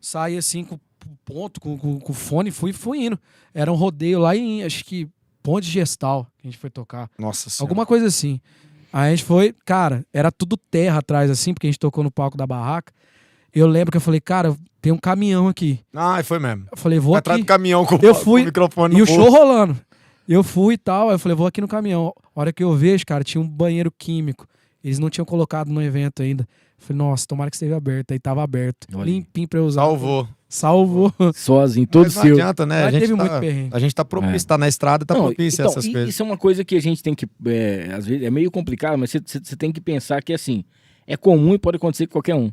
saí assim com o ponto, com o fone, fui indo. Era um rodeio lá em, acho que, Ponte Gestal, que a gente foi tocar. Nossa Senhora. Alguma coisa assim. Aí a gente foi, cara, era tudo terra atrás assim, porque a gente tocou no palco da barraca. Eu lembro que eu falei, cara, tem um caminhão aqui. Ah, foi mesmo. Eu falei, vou Atrás aqui. do caminhão com Eu fui, o microfone e no o bolso. show rolando. Eu fui e tal, aí eu falei, vou aqui no caminhão. A hora que eu vejo, cara, tinha um banheiro químico. Eles não tinham colocado no evento ainda. Eu falei, nossa, tomara que esteja aberto. Aí tava aberto. Olha. Limpinho pra eu usar. Salvou. Sozinho, todo Mas não seu. adianta, né? Mas teve muito perrengue. A gente tá propício, tá na estrada, tá Não, propício a então, essas coisas. Isso é uma coisa que a gente tem que... às vezes é meio complicado, mas você tem que pensar que, assim, é comum e pode acontecer com qualquer um.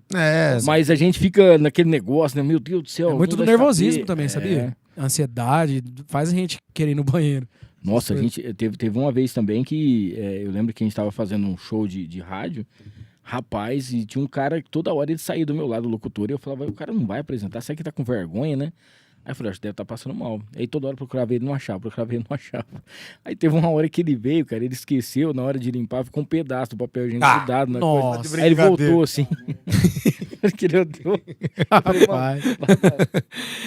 Mas a gente fica naquele negócio, né? Meu Deus do céu. É muito do quem vai nervosismo saber? também, sabia? Ansiedade, faz a gente querer ir no banheiro. Nossa, a gente teve uma vez também que eu lembro que a gente estava fazendo um show de rádio, rapaz, e tinha um cara que toda hora ele saía do meu lado, o locutor, e eu falava, o cara não vai apresentar, será que tá com vergonha, né? Aí eu falei, acho que deve estar passando mal. Aí toda hora procurava ele, não achava. Aí teve uma hora que ele veio, cara, ele esqueceu, na hora de limpar, ficou um pedaço do papel higiênico grudado na coisa. Nossa. Aí ele voltou assim. Que ele deu. Rapaz.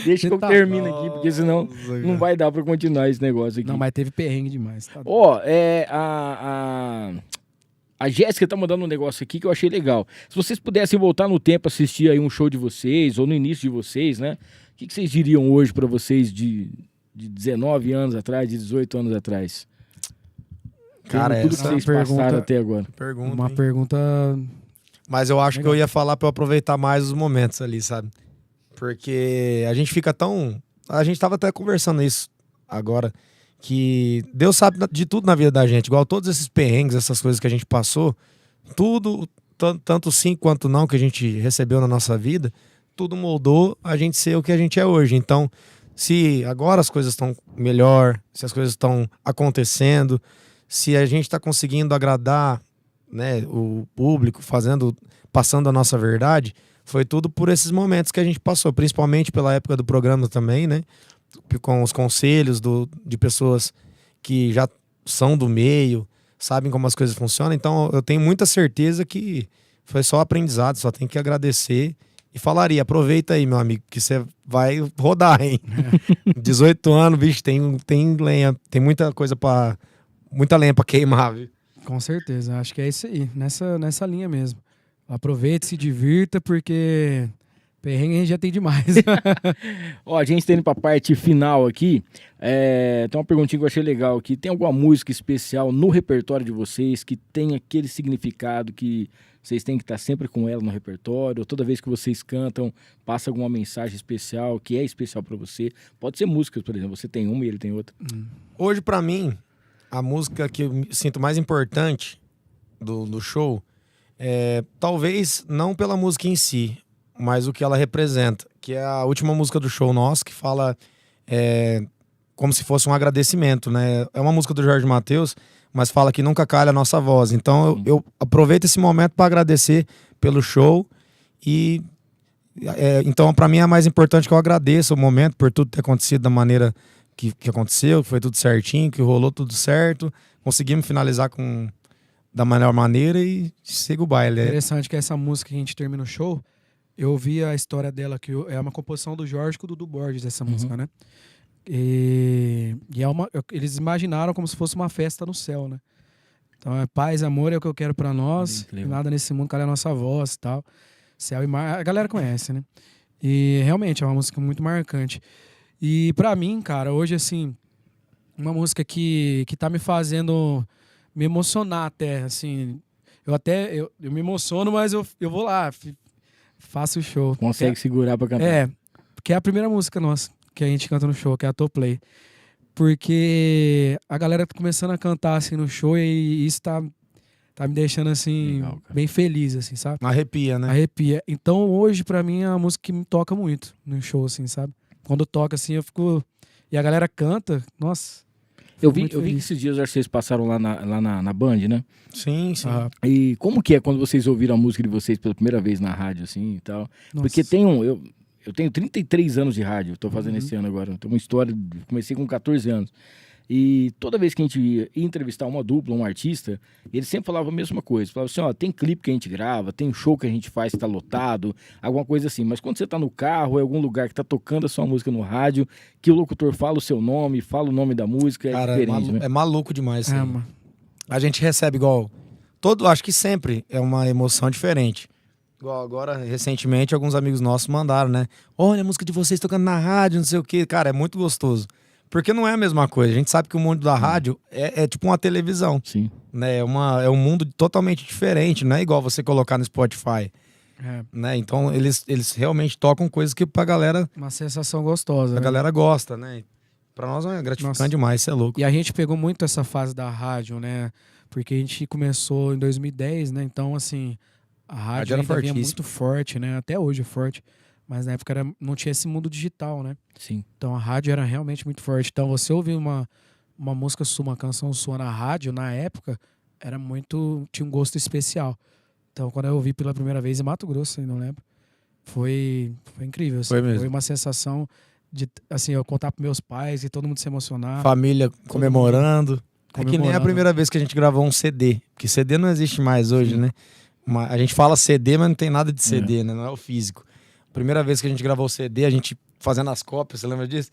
Deixa que eu Tá termine aqui, porque senão não vai dar pra continuar esse negócio aqui. Não, mas teve perrengue demais. Tá Ó, a Jéssica tá mandando um negócio aqui que eu achei legal. Se vocês pudessem voltar no tempo, assistir aí um show de vocês, ou no início de vocês, né? O que vocês diriam hoje pra vocês de 19 anos atrás, de 18 anos atrás? Cara, tudo que essa vocês pergunta- passaram até agora. Uma hein? pergunta... Mas eu acho que eu ia falar pra eu aproveitar mais os momentos ali, sabe? Porque a gente fica tão... A gente tava até conversando isso agora, que Deus sabe de tudo na vida da gente. Igual todos esses perrengues, essas coisas que a gente passou, tudo, tanto sim quanto não, que a gente recebeu na nossa vida, tudo moldou a gente ser o que a gente é hoje. Então, se agora as coisas estão melhor, se as coisas estão acontecendo, se a gente está conseguindo agradar, né, o público, passando a nossa verdade, foi tudo por esses momentos que a gente passou, principalmente pela época do programa também, né, com os conselhos de pessoas que já são do meio, sabem como as coisas funcionam. Então eu tenho muita certeza que foi só aprendizado, só tem que agradecer e falaria, aproveita aí, meu amigo, que você vai rodar, hein? 18 anos, bicho, tem lenha, tem muita lenha pra queimar, viu? Com certeza, acho que é isso aí, nessa linha mesmo. Aproveite, se divirta, porque perrengue a gente já tem demais. Ó, a gente tá indo pra parte final aqui. Tem uma perguntinha que eu achei legal aqui. Tem alguma música especial no repertório de vocês que tem aquele significado que vocês têm que estar sempre com ela no repertório? Ou toda vez que vocês cantam, passa alguma mensagem especial que é especial pra você? Pode ser músicas, por exemplo. Você tem uma e ele tem outra. Hoje, pra mim, a música que eu sinto mais importante do show talvez não pela música em si, mas o que ela representa, que é a última música do show nosso, que fala como se fosse um agradecimento, né? É uma música do Jorge Mateus, mas fala que nunca calha a nossa voz. Então eu aproveito esse momento para agradecer pelo show e Então, pra mim é mais importante que eu agradeço o momento por tudo ter acontecido da maneira que aconteceu, que foi tudo certinho, que rolou tudo certo. Conseguimos finalizar da melhor maneira e siga o baile. Interessante que essa música que a gente termina o show, eu ouvi a história dela, que é uma composição do Jorge com o Dudu Borges, essa música, né? E eles imaginaram como se fosse uma festa no céu, né? Então paz e amor é o que eu quero pra nós, nada nesse mundo cala a nossa voz e tal. Céu e mar, a galera conhece, né? E realmente é uma música muito marcante. E pra mim, cara, hoje assim, uma música que tá me fazendo me emocionar até, assim, eu me emociono, mas eu vou lá, faço o show. Consegue segurar pra cantar. Porque é a primeira música nossa que a gente canta no show, que é a Top Play. Porque a galera tá começando a cantar assim no show e isso tá me deixando assim, legal, bem feliz, assim, sabe? Arrepia, né? Arrepia. Então hoje pra mim é uma música que me toca muito no show, assim, sabe? Quando toca assim eu fico... E a galera canta, nossa... Eu vi que esses dias vocês passaram lá na Band, né? Sim. E como que é quando vocês ouviram a música de vocês pela primeira vez na rádio, assim, e tal? Nossa. Porque eu tenho 33 anos de rádio, tô fazendo esse ano agora. Tenho uma história, comecei com 14 anos. E toda vez que a gente ia entrevistar uma dupla, um artista, ele sempre falava a mesma coisa. Falava assim, ó, tem clipe que a gente grava, tem show que a gente faz que tá lotado, alguma coisa assim. Mas quando você tá no carro, é algum lugar que tá tocando a sua música no rádio, que o locutor fala o seu nome, fala o nome da música, cara, diferente, né? É maluco demais. A gente recebe igual... acho que sempre é uma emoção diferente. Igual agora, recentemente, alguns amigos nossos mandaram, né? Olha a música de vocês tocando na rádio, não sei o quê. Cara, é muito gostoso. Porque não é a mesma coisa. A gente sabe que o mundo da rádio é tipo uma televisão. Sim. Né? É um mundo totalmente diferente. Não é igual você colocar no Spotify. Né? Então, eles realmente tocam coisas que pra galera... Uma sensação gostosa. A galera gosta, né? Pra nós é gratificante demais, isso é louco. E a gente pegou muito essa fase da rádio, né? Porque a gente começou em 2010, né? Então, assim, a rádio ainda vinha muito forte, né? Até hoje é forte. Mas na época não tinha esse mundo digital, né? Sim. Então a rádio era realmente muito forte. Então você ouvir uma música sua, uma canção sua na rádio, na época, tinha um gosto especial. Então quando eu ouvi pela primeira vez em Mato Grosso, não lembro, foi incrível. Assim. Foi uma sensação de, assim, eu contar pros meus pais e todo mundo se emocionar. Família comemorando. É que nem a primeira vez que a gente gravou um CD. Porque CD não existe mais hoje, né? A gente fala CD, mas não tem nada de CD, né? Não é o físico. Primeira vez que a gente gravou o CD, a gente fazendo as cópias, você lembra disso?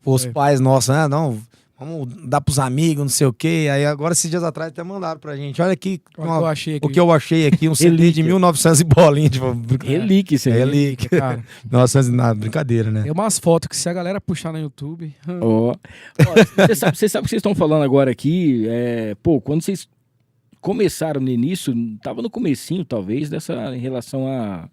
Os pais nossos, né? Não, vamos dar pros amigos, não sei o quê. Aí agora, esses dias atrás, até mandaram pra gente. Olha aqui o que eu achei aqui, um CD de 1900 e bolinha. Tipo, relíquia, isso aí. Relíquia, cara. 1900, nada, brincadeira, né? Tem umas fotos que se a galera puxar no YouTube... Você sabe o que vocês estão falando agora aqui? Quando vocês começaram no início, tava no comecinho, talvez, em relação a...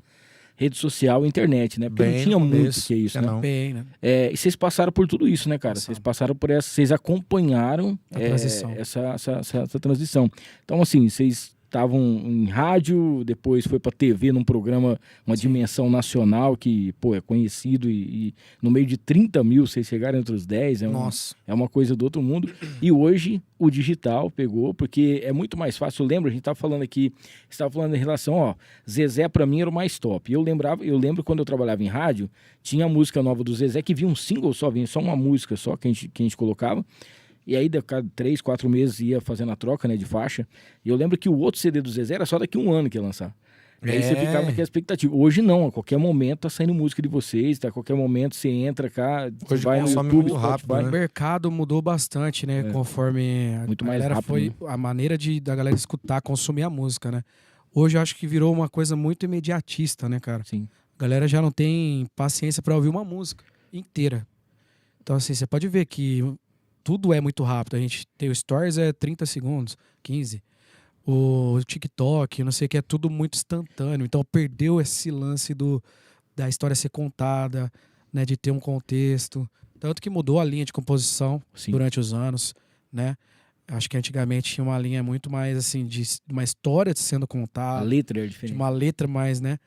rede social e internet, né? Porque não tinha muito que isso, né? Bem, né? E vocês passaram por tudo isso, né, cara? Vocês passaram por vocês acompanharam essa transição. Então, assim, vocês estavam em rádio, depois foi pra TV num programa, uma dimensão nacional que, é conhecido e no meio de 30 mil vocês chegaram entre os 10, é uma coisa do outro mundo. E hoje o digital pegou, porque é muito mais fácil. Eu lembro, a gente estava falando aqui, estava falando em relação, Zezé pra mim era o mais top. Eu lembro quando eu trabalhava em rádio, tinha a música nova do Zezé que vinha um single só, vinha só uma música só que a gente colocava. E aí, daqui a 3, 4 meses, ia fazendo a troca, né, de faixa. E eu lembro que o outro CD do Zezé era só daqui a um ano que ia lançar. E aí você ficava naquela expectativa. Hoje não, a qualquer momento tá saindo música de vocês, a qualquer momento você entra cá, hoje vai no YouTube, muito rápido, né? O mercado mudou bastante, né, conforme muito mais rápido, foi, a maneira da galera escutar, consumir a música, né. Hoje eu acho que virou uma coisa muito imediatista, né, cara? Sim. A galera já não tem paciência pra ouvir uma música inteira. Então, assim, você pode ver que tudo é muito rápido. A gente tem o Stories, 30 segundos, 15. O TikTok, não sei o que, é tudo muito instantâneo. Então perdeu esse lance da história ser contada, né, de ter um contexto. Tanto que mudou a linha de composição durante os anos, né? Acho que antigamente tinha uma linha muito mais, assim, de uma história sendo contada. A letra é diferente. Uma letra mais, né,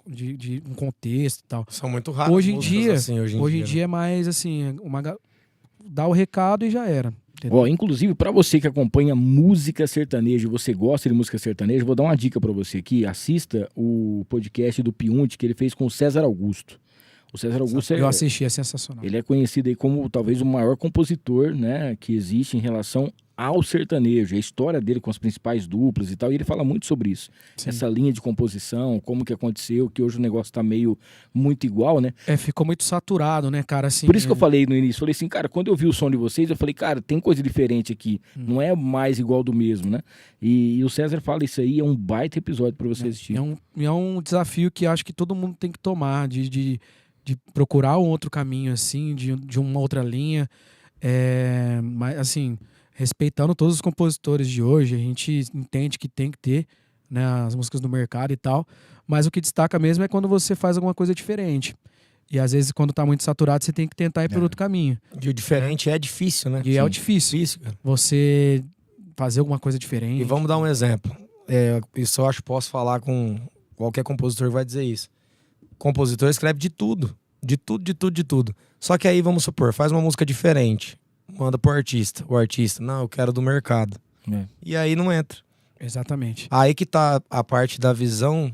de um contexto e tal. São muito rápidos. Hoje em dia é mais, assim, dá o recado e já era. Ó, inclusive, para você que acompanha música sertaneja, você gosta de música sertaneja, vou dar uma dica para você aqui. Assista o podcast do Piunte que ele fez com o César Augusto. O César Augusto Eu assisti, é sensacional. ele é conhecido aí como talvez o maior compositor, né, que existe em relação ao sertanejo, a história dele com as principais duplas e tal, e ele fala muito sobre isso. Sim. Essa linha de composição, como que aconteceu, que hoje o negócio tá meio muito igual, né? Ficou muito saturado, né, cara? Assim, Por isso que eu falei no início, falei assim, cara, quando eu vi o som de vocês, eu falei, cara, tem coisa diferente aqui, não é mais igual do mesmo, né? E o César fala isso aí, é um baita episódio para você assistir. É um desafio que acho que todo mundo tem que tomar, de procurar um outro caminho, assim, de uma outra linha. Mas, assim, respeitando todos os compositores de hoje, a gente entende que tem que ter, né, as músicas do mercado e tal, mas o que destaca mesmo é quando você faz alguma coisa diferente. E às vezes, quando tá muito saturado, você tem que tentar ir por outro caminho. E o diferente é difícil, né? E é o difícil. Cara. Você fazer alguma coisa diferente. E vamos dar um exemplo. Isso eu acho que posso falar com qualquer compositor que vai dizer isso. Compositor escreve de tudo. De tudo. Só que aí, vamos supor, faz uma música diferente. Manda pro artista. O artista, não, eu quero do mercado. E aí não entra. Exatamente. Aí que tá a parte da visão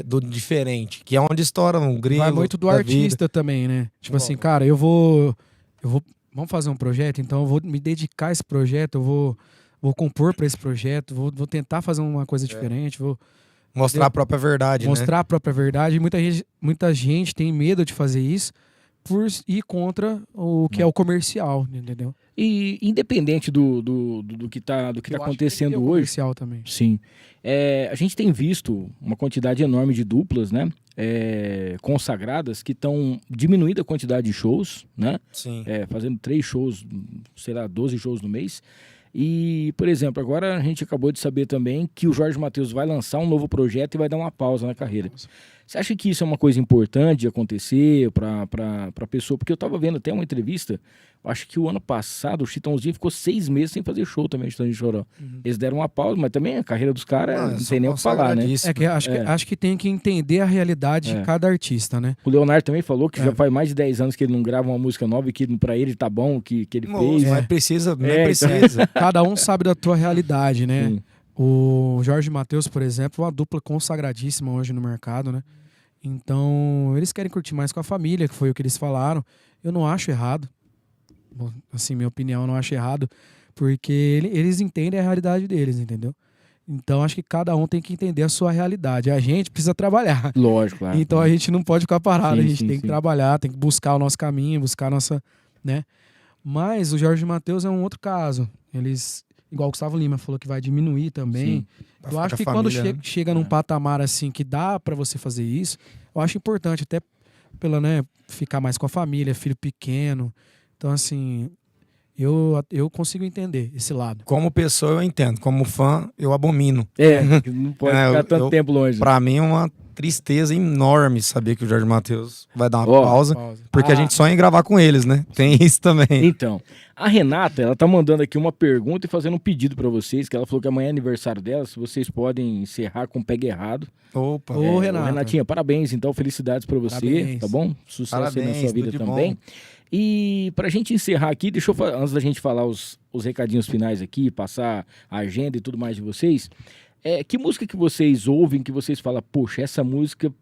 do diferente, que é onde estoura um grilo. Vai muito do artista também, né? Tipo assim, cara, vamos fazer um projeto, então eu vou me dedicar a esse projeto, eu vou compor para esse projeto, vou tentar fazer uma coisa diferente, vou mostrar a própria verdade, mostrar a própria verdade. Muita gente tem medo de fazer isso por ir contra o que é o comercial, entendeu? E independente do que tá acontecendo hoje, comercial também. sim, a gente tem visto uma quantidade enorme de duplas, né, consagradas que estão diminuindo a quantidade de shows, né, Sim. Fazendo 3 shows, sei lá, 12 shows no mês. E, por exemplo, agora a gente acabou de saber também que o Jorge Mateus vai lançar um novo projeto e vai dar uma pausa na carreira. Você acha que isso é uma coisa importante de acontecer para a pessoa? Porque eu estava vendo até uma entrevista, acho que o ano passado o Chitãozinho ficou 6 meses sem fazer show também, Chitãozinho de Choró. Eles deram uma pausa, mas também a carreira dos caras não tem nem o que falar, né? Acho que tem que entender a realidade de cada artista, né? O Leonardo também falou que já faz mais de 10 anos que ele não grava uma música nova e que pra ele tá bom, que ele fez. Mas precisa, precisa. Cada um sabe da tua realidade, né? Sim. O Jorge Mateus, por exemplo, é uma dupla consagradíssima hoje no mercado, né? Então, eles querem curtir mais com a família, que foi o que eles falaram. Eu não acho errado. Bom, assim, minha opinião, eu não acho errado, porque eles entendem a realidade deles, entendeu? Então, acho que cada um tem que entender a sua realidade. A gente precisa trabalhar. Lógico, claro. Então, a gente não pode ficar parado. Sim, a gente tem que trabalhar, tem que buscar o nosso caminho, buscar a nossa, né? Mas o Jorge Mateus é um outro caso. Eles, igual o Gustavo Lima falou que vai diminuir também. Sim. Eu acho que quando chega num patamar assim que dá pra você fazer isso, eu acho importante até pela, né, ficar mais com a família, filho pequeno. Então, assim, eu consigo entender esse lado. Como pessoa eu entendo, como fã eu abomino. Não pode ficar tanto tempo longe. Pra mim é uma tristeza enorme saber que o Jorge Mateus vai dar uma pausa, porque a gente sonha em gravar com eles, né? Tem isso também. Então, a Renata, ela tá mandando aqui uma pergunta e fazendo um pedido pra vocês, que ela falou que amanhã é aniversário dela, se vocês podem encerrar com o Pega Errado. Opa. Ô, Renata. Renatinha, parabéns, então, felicidades pra você, Parabéns. tá bom? Sucesso aí na sua vida também. Bom. E pra gente encerrar aqui, deixa eu, antes da gente falar os recadinhos finais aqui, passar a agenda e tudo mais de vocês, que música que vocês ouvem, que vocês falam, poxa, essa música,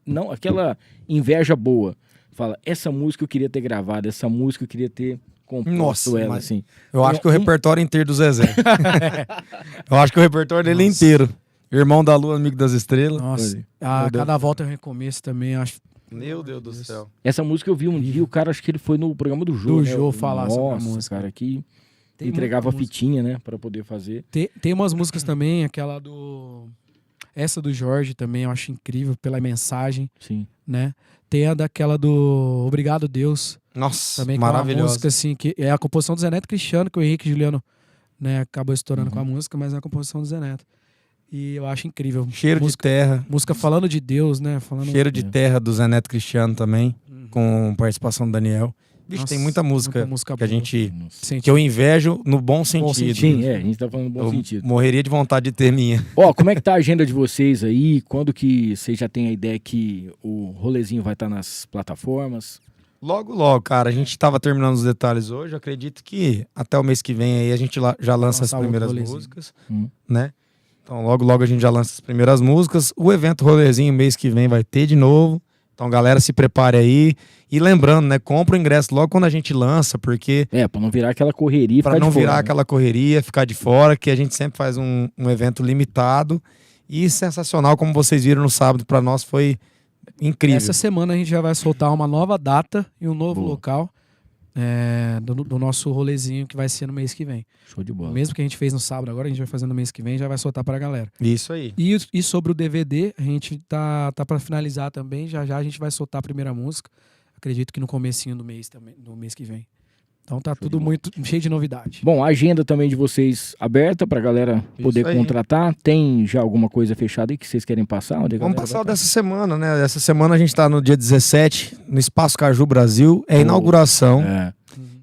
não, aquela inveja boa, fala, essa música eu queria ter gravado, essa música eu queria ter composto ela, assim. Eu acho que o repertório inteiro do Zezé. Eu acho que o repertório dele inteiro. Irmão da Lua, Amigo das Estrelas. Nossa, a cada volta é um recomeço também, eu acho. Meu Deus do céu. Essa música eu vi um dia, o cara, acho que ele foi no programa do Jô. Do Jô falar sobre a Nossa, música. cara, que Tem entregava muita música. fitinha, né, pra poder fazer. Tem umas músicas também, aquela do... Essa do Jorge também, eu acho incrível pela mensagem, Sim. né? Tem a daquela do Obrigado Deus, Nossa, também, que é uma maravilhosa. música assim, que é a composição do Zé Neto Cristiano, que o Henrique Juliano, né, acabou estourando com a música, mas é a composição do Zé Neto. E eu acho incrível. Cheiro música, de terra. Música falando de Deus, né? Falando... Cheiro de terra do Zé Neto Cristiano também, com participação do Daniel. Vixe, Nossa, tem muita música que a boa. gente... Sentido. Que eu invejo no bom sentido. Sim, a gente tá falando no bom Eu sentido. morreria de vontade de ter minha. Ó, como é que tá a agenda de vocês aí? Quando que vocês já têm a ideia que o rolezinho vai estar nas plataformas? Logo, cara. A gente tava terminando os detalhes hoje. Eu acredito que até o mês que vem aí a gente já lança as primeiras músicas, né? Então logo a gente já lança as primeiras músicas. O evento rolezinho mês que vem vai ter de novo. Então, galera, se prepare aí. E lembrando, né? Compra o ingresso logo quando a gente lança, porque... pra não virar aquela correria e ficar de fora. Pra não virar aquela correria, ficar de fora, que a gente sempre faz um evento limitado e sensacional, como vocês viram no sábado, pra nós foi incrível. Essa semana a gente já vai soltar uma nova data e um novo local do nosso rolezinho que vai ser no mês que vem. Show de bola. O mesmo que a gente fez no sábado, agora a gente vai fazer no mês que vem, já vai soltar pra galera. Isso aí. E sobre o DVD, a gente tá pra finalizar também, já a gente vai soltar a primeira música. Acredito que no comecinho do mês também, no mês que vem. Então tá tudo muito cheio de novidade. Bom, a agenda também de vocês aberta pra galera poder contratar. Tem já alguma coisa fechada aí que vocês querem passar? Vamos passar dessa semana, né? Essa semana a gente tá no dia 17, no Espaço Caju Brasil. É a inauguração.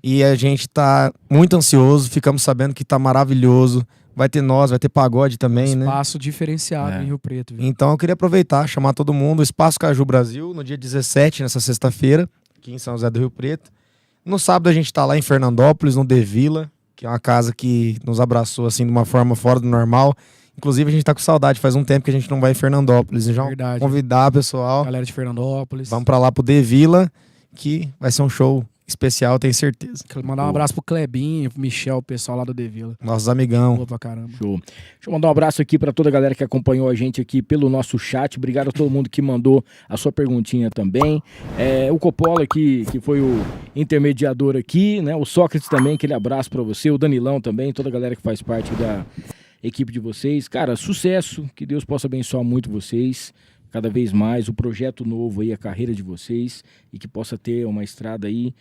E a gente tá muito ansioso. Ficamos sabendo que tá maravilhoso. Vai ter vai ter pagode também, né? Espaço diferenciado em Rio Preto. Viu? Então eu queria aproveitar, chamar todo mundo. Espaço Caju Brasil, no dia 17, nessa sexta-feira, aqui em São José do Rio Preto. No sábado a gente tá lá em Fernandópolis, no The Villa, que é uma casa que nos abraçou assim de uma forma fora do normal. Inclusive a gente tá com saudade, faz um tempo que a gente não vai em Fernandópolis. Já convidar o pessoal. Galera de Fernandópolis. Vamos pra lá pro The Villa, que vai ser um show especial, tenho certeza. Quero mandar um abraço pro Clebinho, pro Michel, o pessoal lá do The Villa. Nossos amigão. Boa pra caramba. Show. Deixa eu mandar um abraço aqui pra toda a galera que acompanhou a gente aqui pelo nosso chat. Obrigado a todo mundo que mandou a sua perguntinha também. O Coppola, que foi o intermediador aqui, né? O Sócrates também, aquele abraço pra você. O Danilão também, toda a galera que faz parte da equipe de vocês. Cara, sucesso, que Deus possa abençoar muito vocês. Cada vez mais, o projeto novo aí, a carreira de vocês, e que possa ter uma estrada aí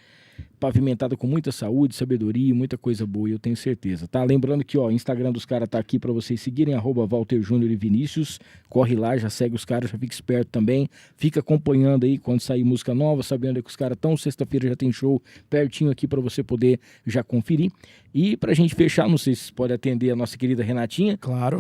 pavimentada com muita saúde, sabedoria e muita coisa boa, eu tenho certeza, tá? Lembrando que, o Instagram dos caras tá aqui para vocês seguirem, @Walter Júnior e Vinícius, corre lá, já segue os caras, já fica esperto também, fica acompanhando aí quando sair música nova, sabendo que os caras estão, sexta-feira já tem show pertinho aqui para você poder já conferir. E pra gente fechar, não sei se pode atender a nossa querida Renatinha. Claro.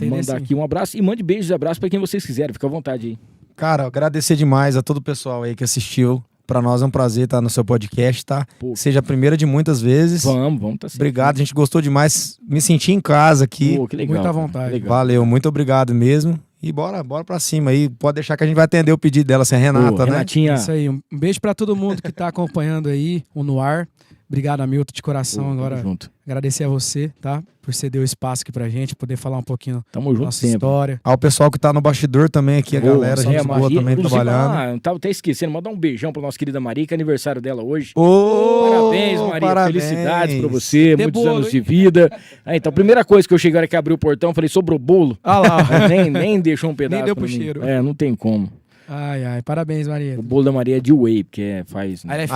Mandar aqui um abraço e mande beijos e abraços para quem vocês quiserem, fica à vontade aí. Cara, agradecer demais a todo o pessoal aí que assistiu. Pra nós é um prazer estar no seu podcast, tá? Seja a primeira de muitas vezes. Vamos, tá certo. Obrigado, a gente gostou demais. Me senti em casa aqui. Que legal. Muita vontade. Legal. Valeu, muito obrigado mesmo. E bora pra cima aí. Pode deixar que a gente vai atender o pedido dela, sem a Renata, né? Renatinha. Isso aí. Um beijo pra todo mundo que tá acompanhando aí o No Ar. Obrigado, Hamilton, de coração. Agora, agradecer a você, tá? Por ceder o espaço aqui pra gente, poder falar um pouquinho da nossa história. Ao pessoal que tá no bastidor também aqui, a galera, gente boa também trabalhando. Tava até esquecendo, mandar um beijão pra nossa querida Maria, que é aniversário dela hoje. Parabéns, Maria. Parabéns. Felicidades pra você, muitos anos de vida. Então, a primeira coisa que eu cheguei, era que abri o portão, falei, sobrou bolo. Lá. nem deixou um pedaço. Nem deu pra pro mim. cheiro. Não tem como. Ai, parabéns, Maria. O bolo da Maria é de whey, porque faz... Né?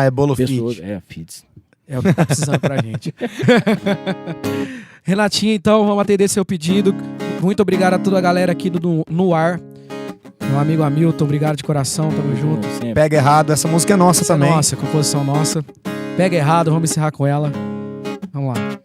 É bolo fit. Fits. É o que tá precisando pra gente. Renatinha, então, vamos atender seu pedido. Muito obrigado a toda a galera aqui do No Ar. Meu amigo Hamilton, obrigado de coração, tamo junto. Pega Errado, essa música é nossa também. Nossa, composição nossa. Pega Errado, vamos encerrar com ela. Vamos lá.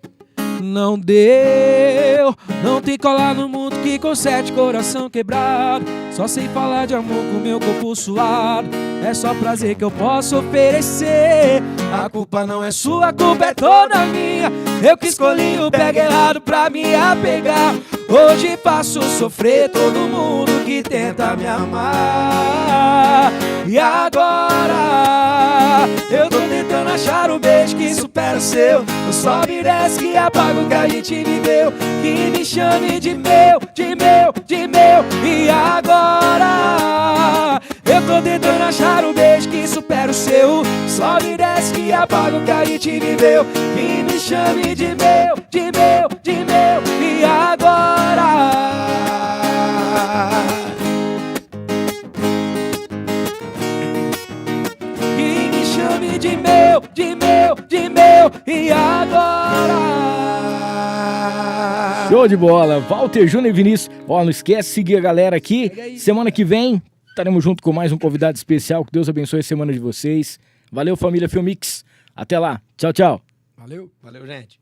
Não deu, não tem colar no mundo que conserte coração quebrado. Só sei falar de amor com meu corpo suado. É só prazer que eu posso oferecer. A culpa não é sua, a culpa é toda minha. Eu que escolhi o pega errado pra me apegar. Hoje faço sofrer todo mundo que tenta me amar. E agora eu tô tentando achar um beijo que supera o seu. Eu sobe e desce que apaga o que a gente viveu. Que me chame de meu, de meu, de meu. E agora eu tô tentando achar um beijo que supera o seu. Sobe e desce que apaga o que a gente viveu. Que me chame de meu, de meu, de meu. E agora que me chame de meu, de meu, de meu. E agora show de bola, Walter Júnior e Vinícius. Não esquece de seguir a galera aqui. Semana que vem estaremos junto com mais um convidado especial. Que Deus abençoe a semana de vocês. Valeu, família Filmix. Até lá. Tchau, tchau. Valeu, gente.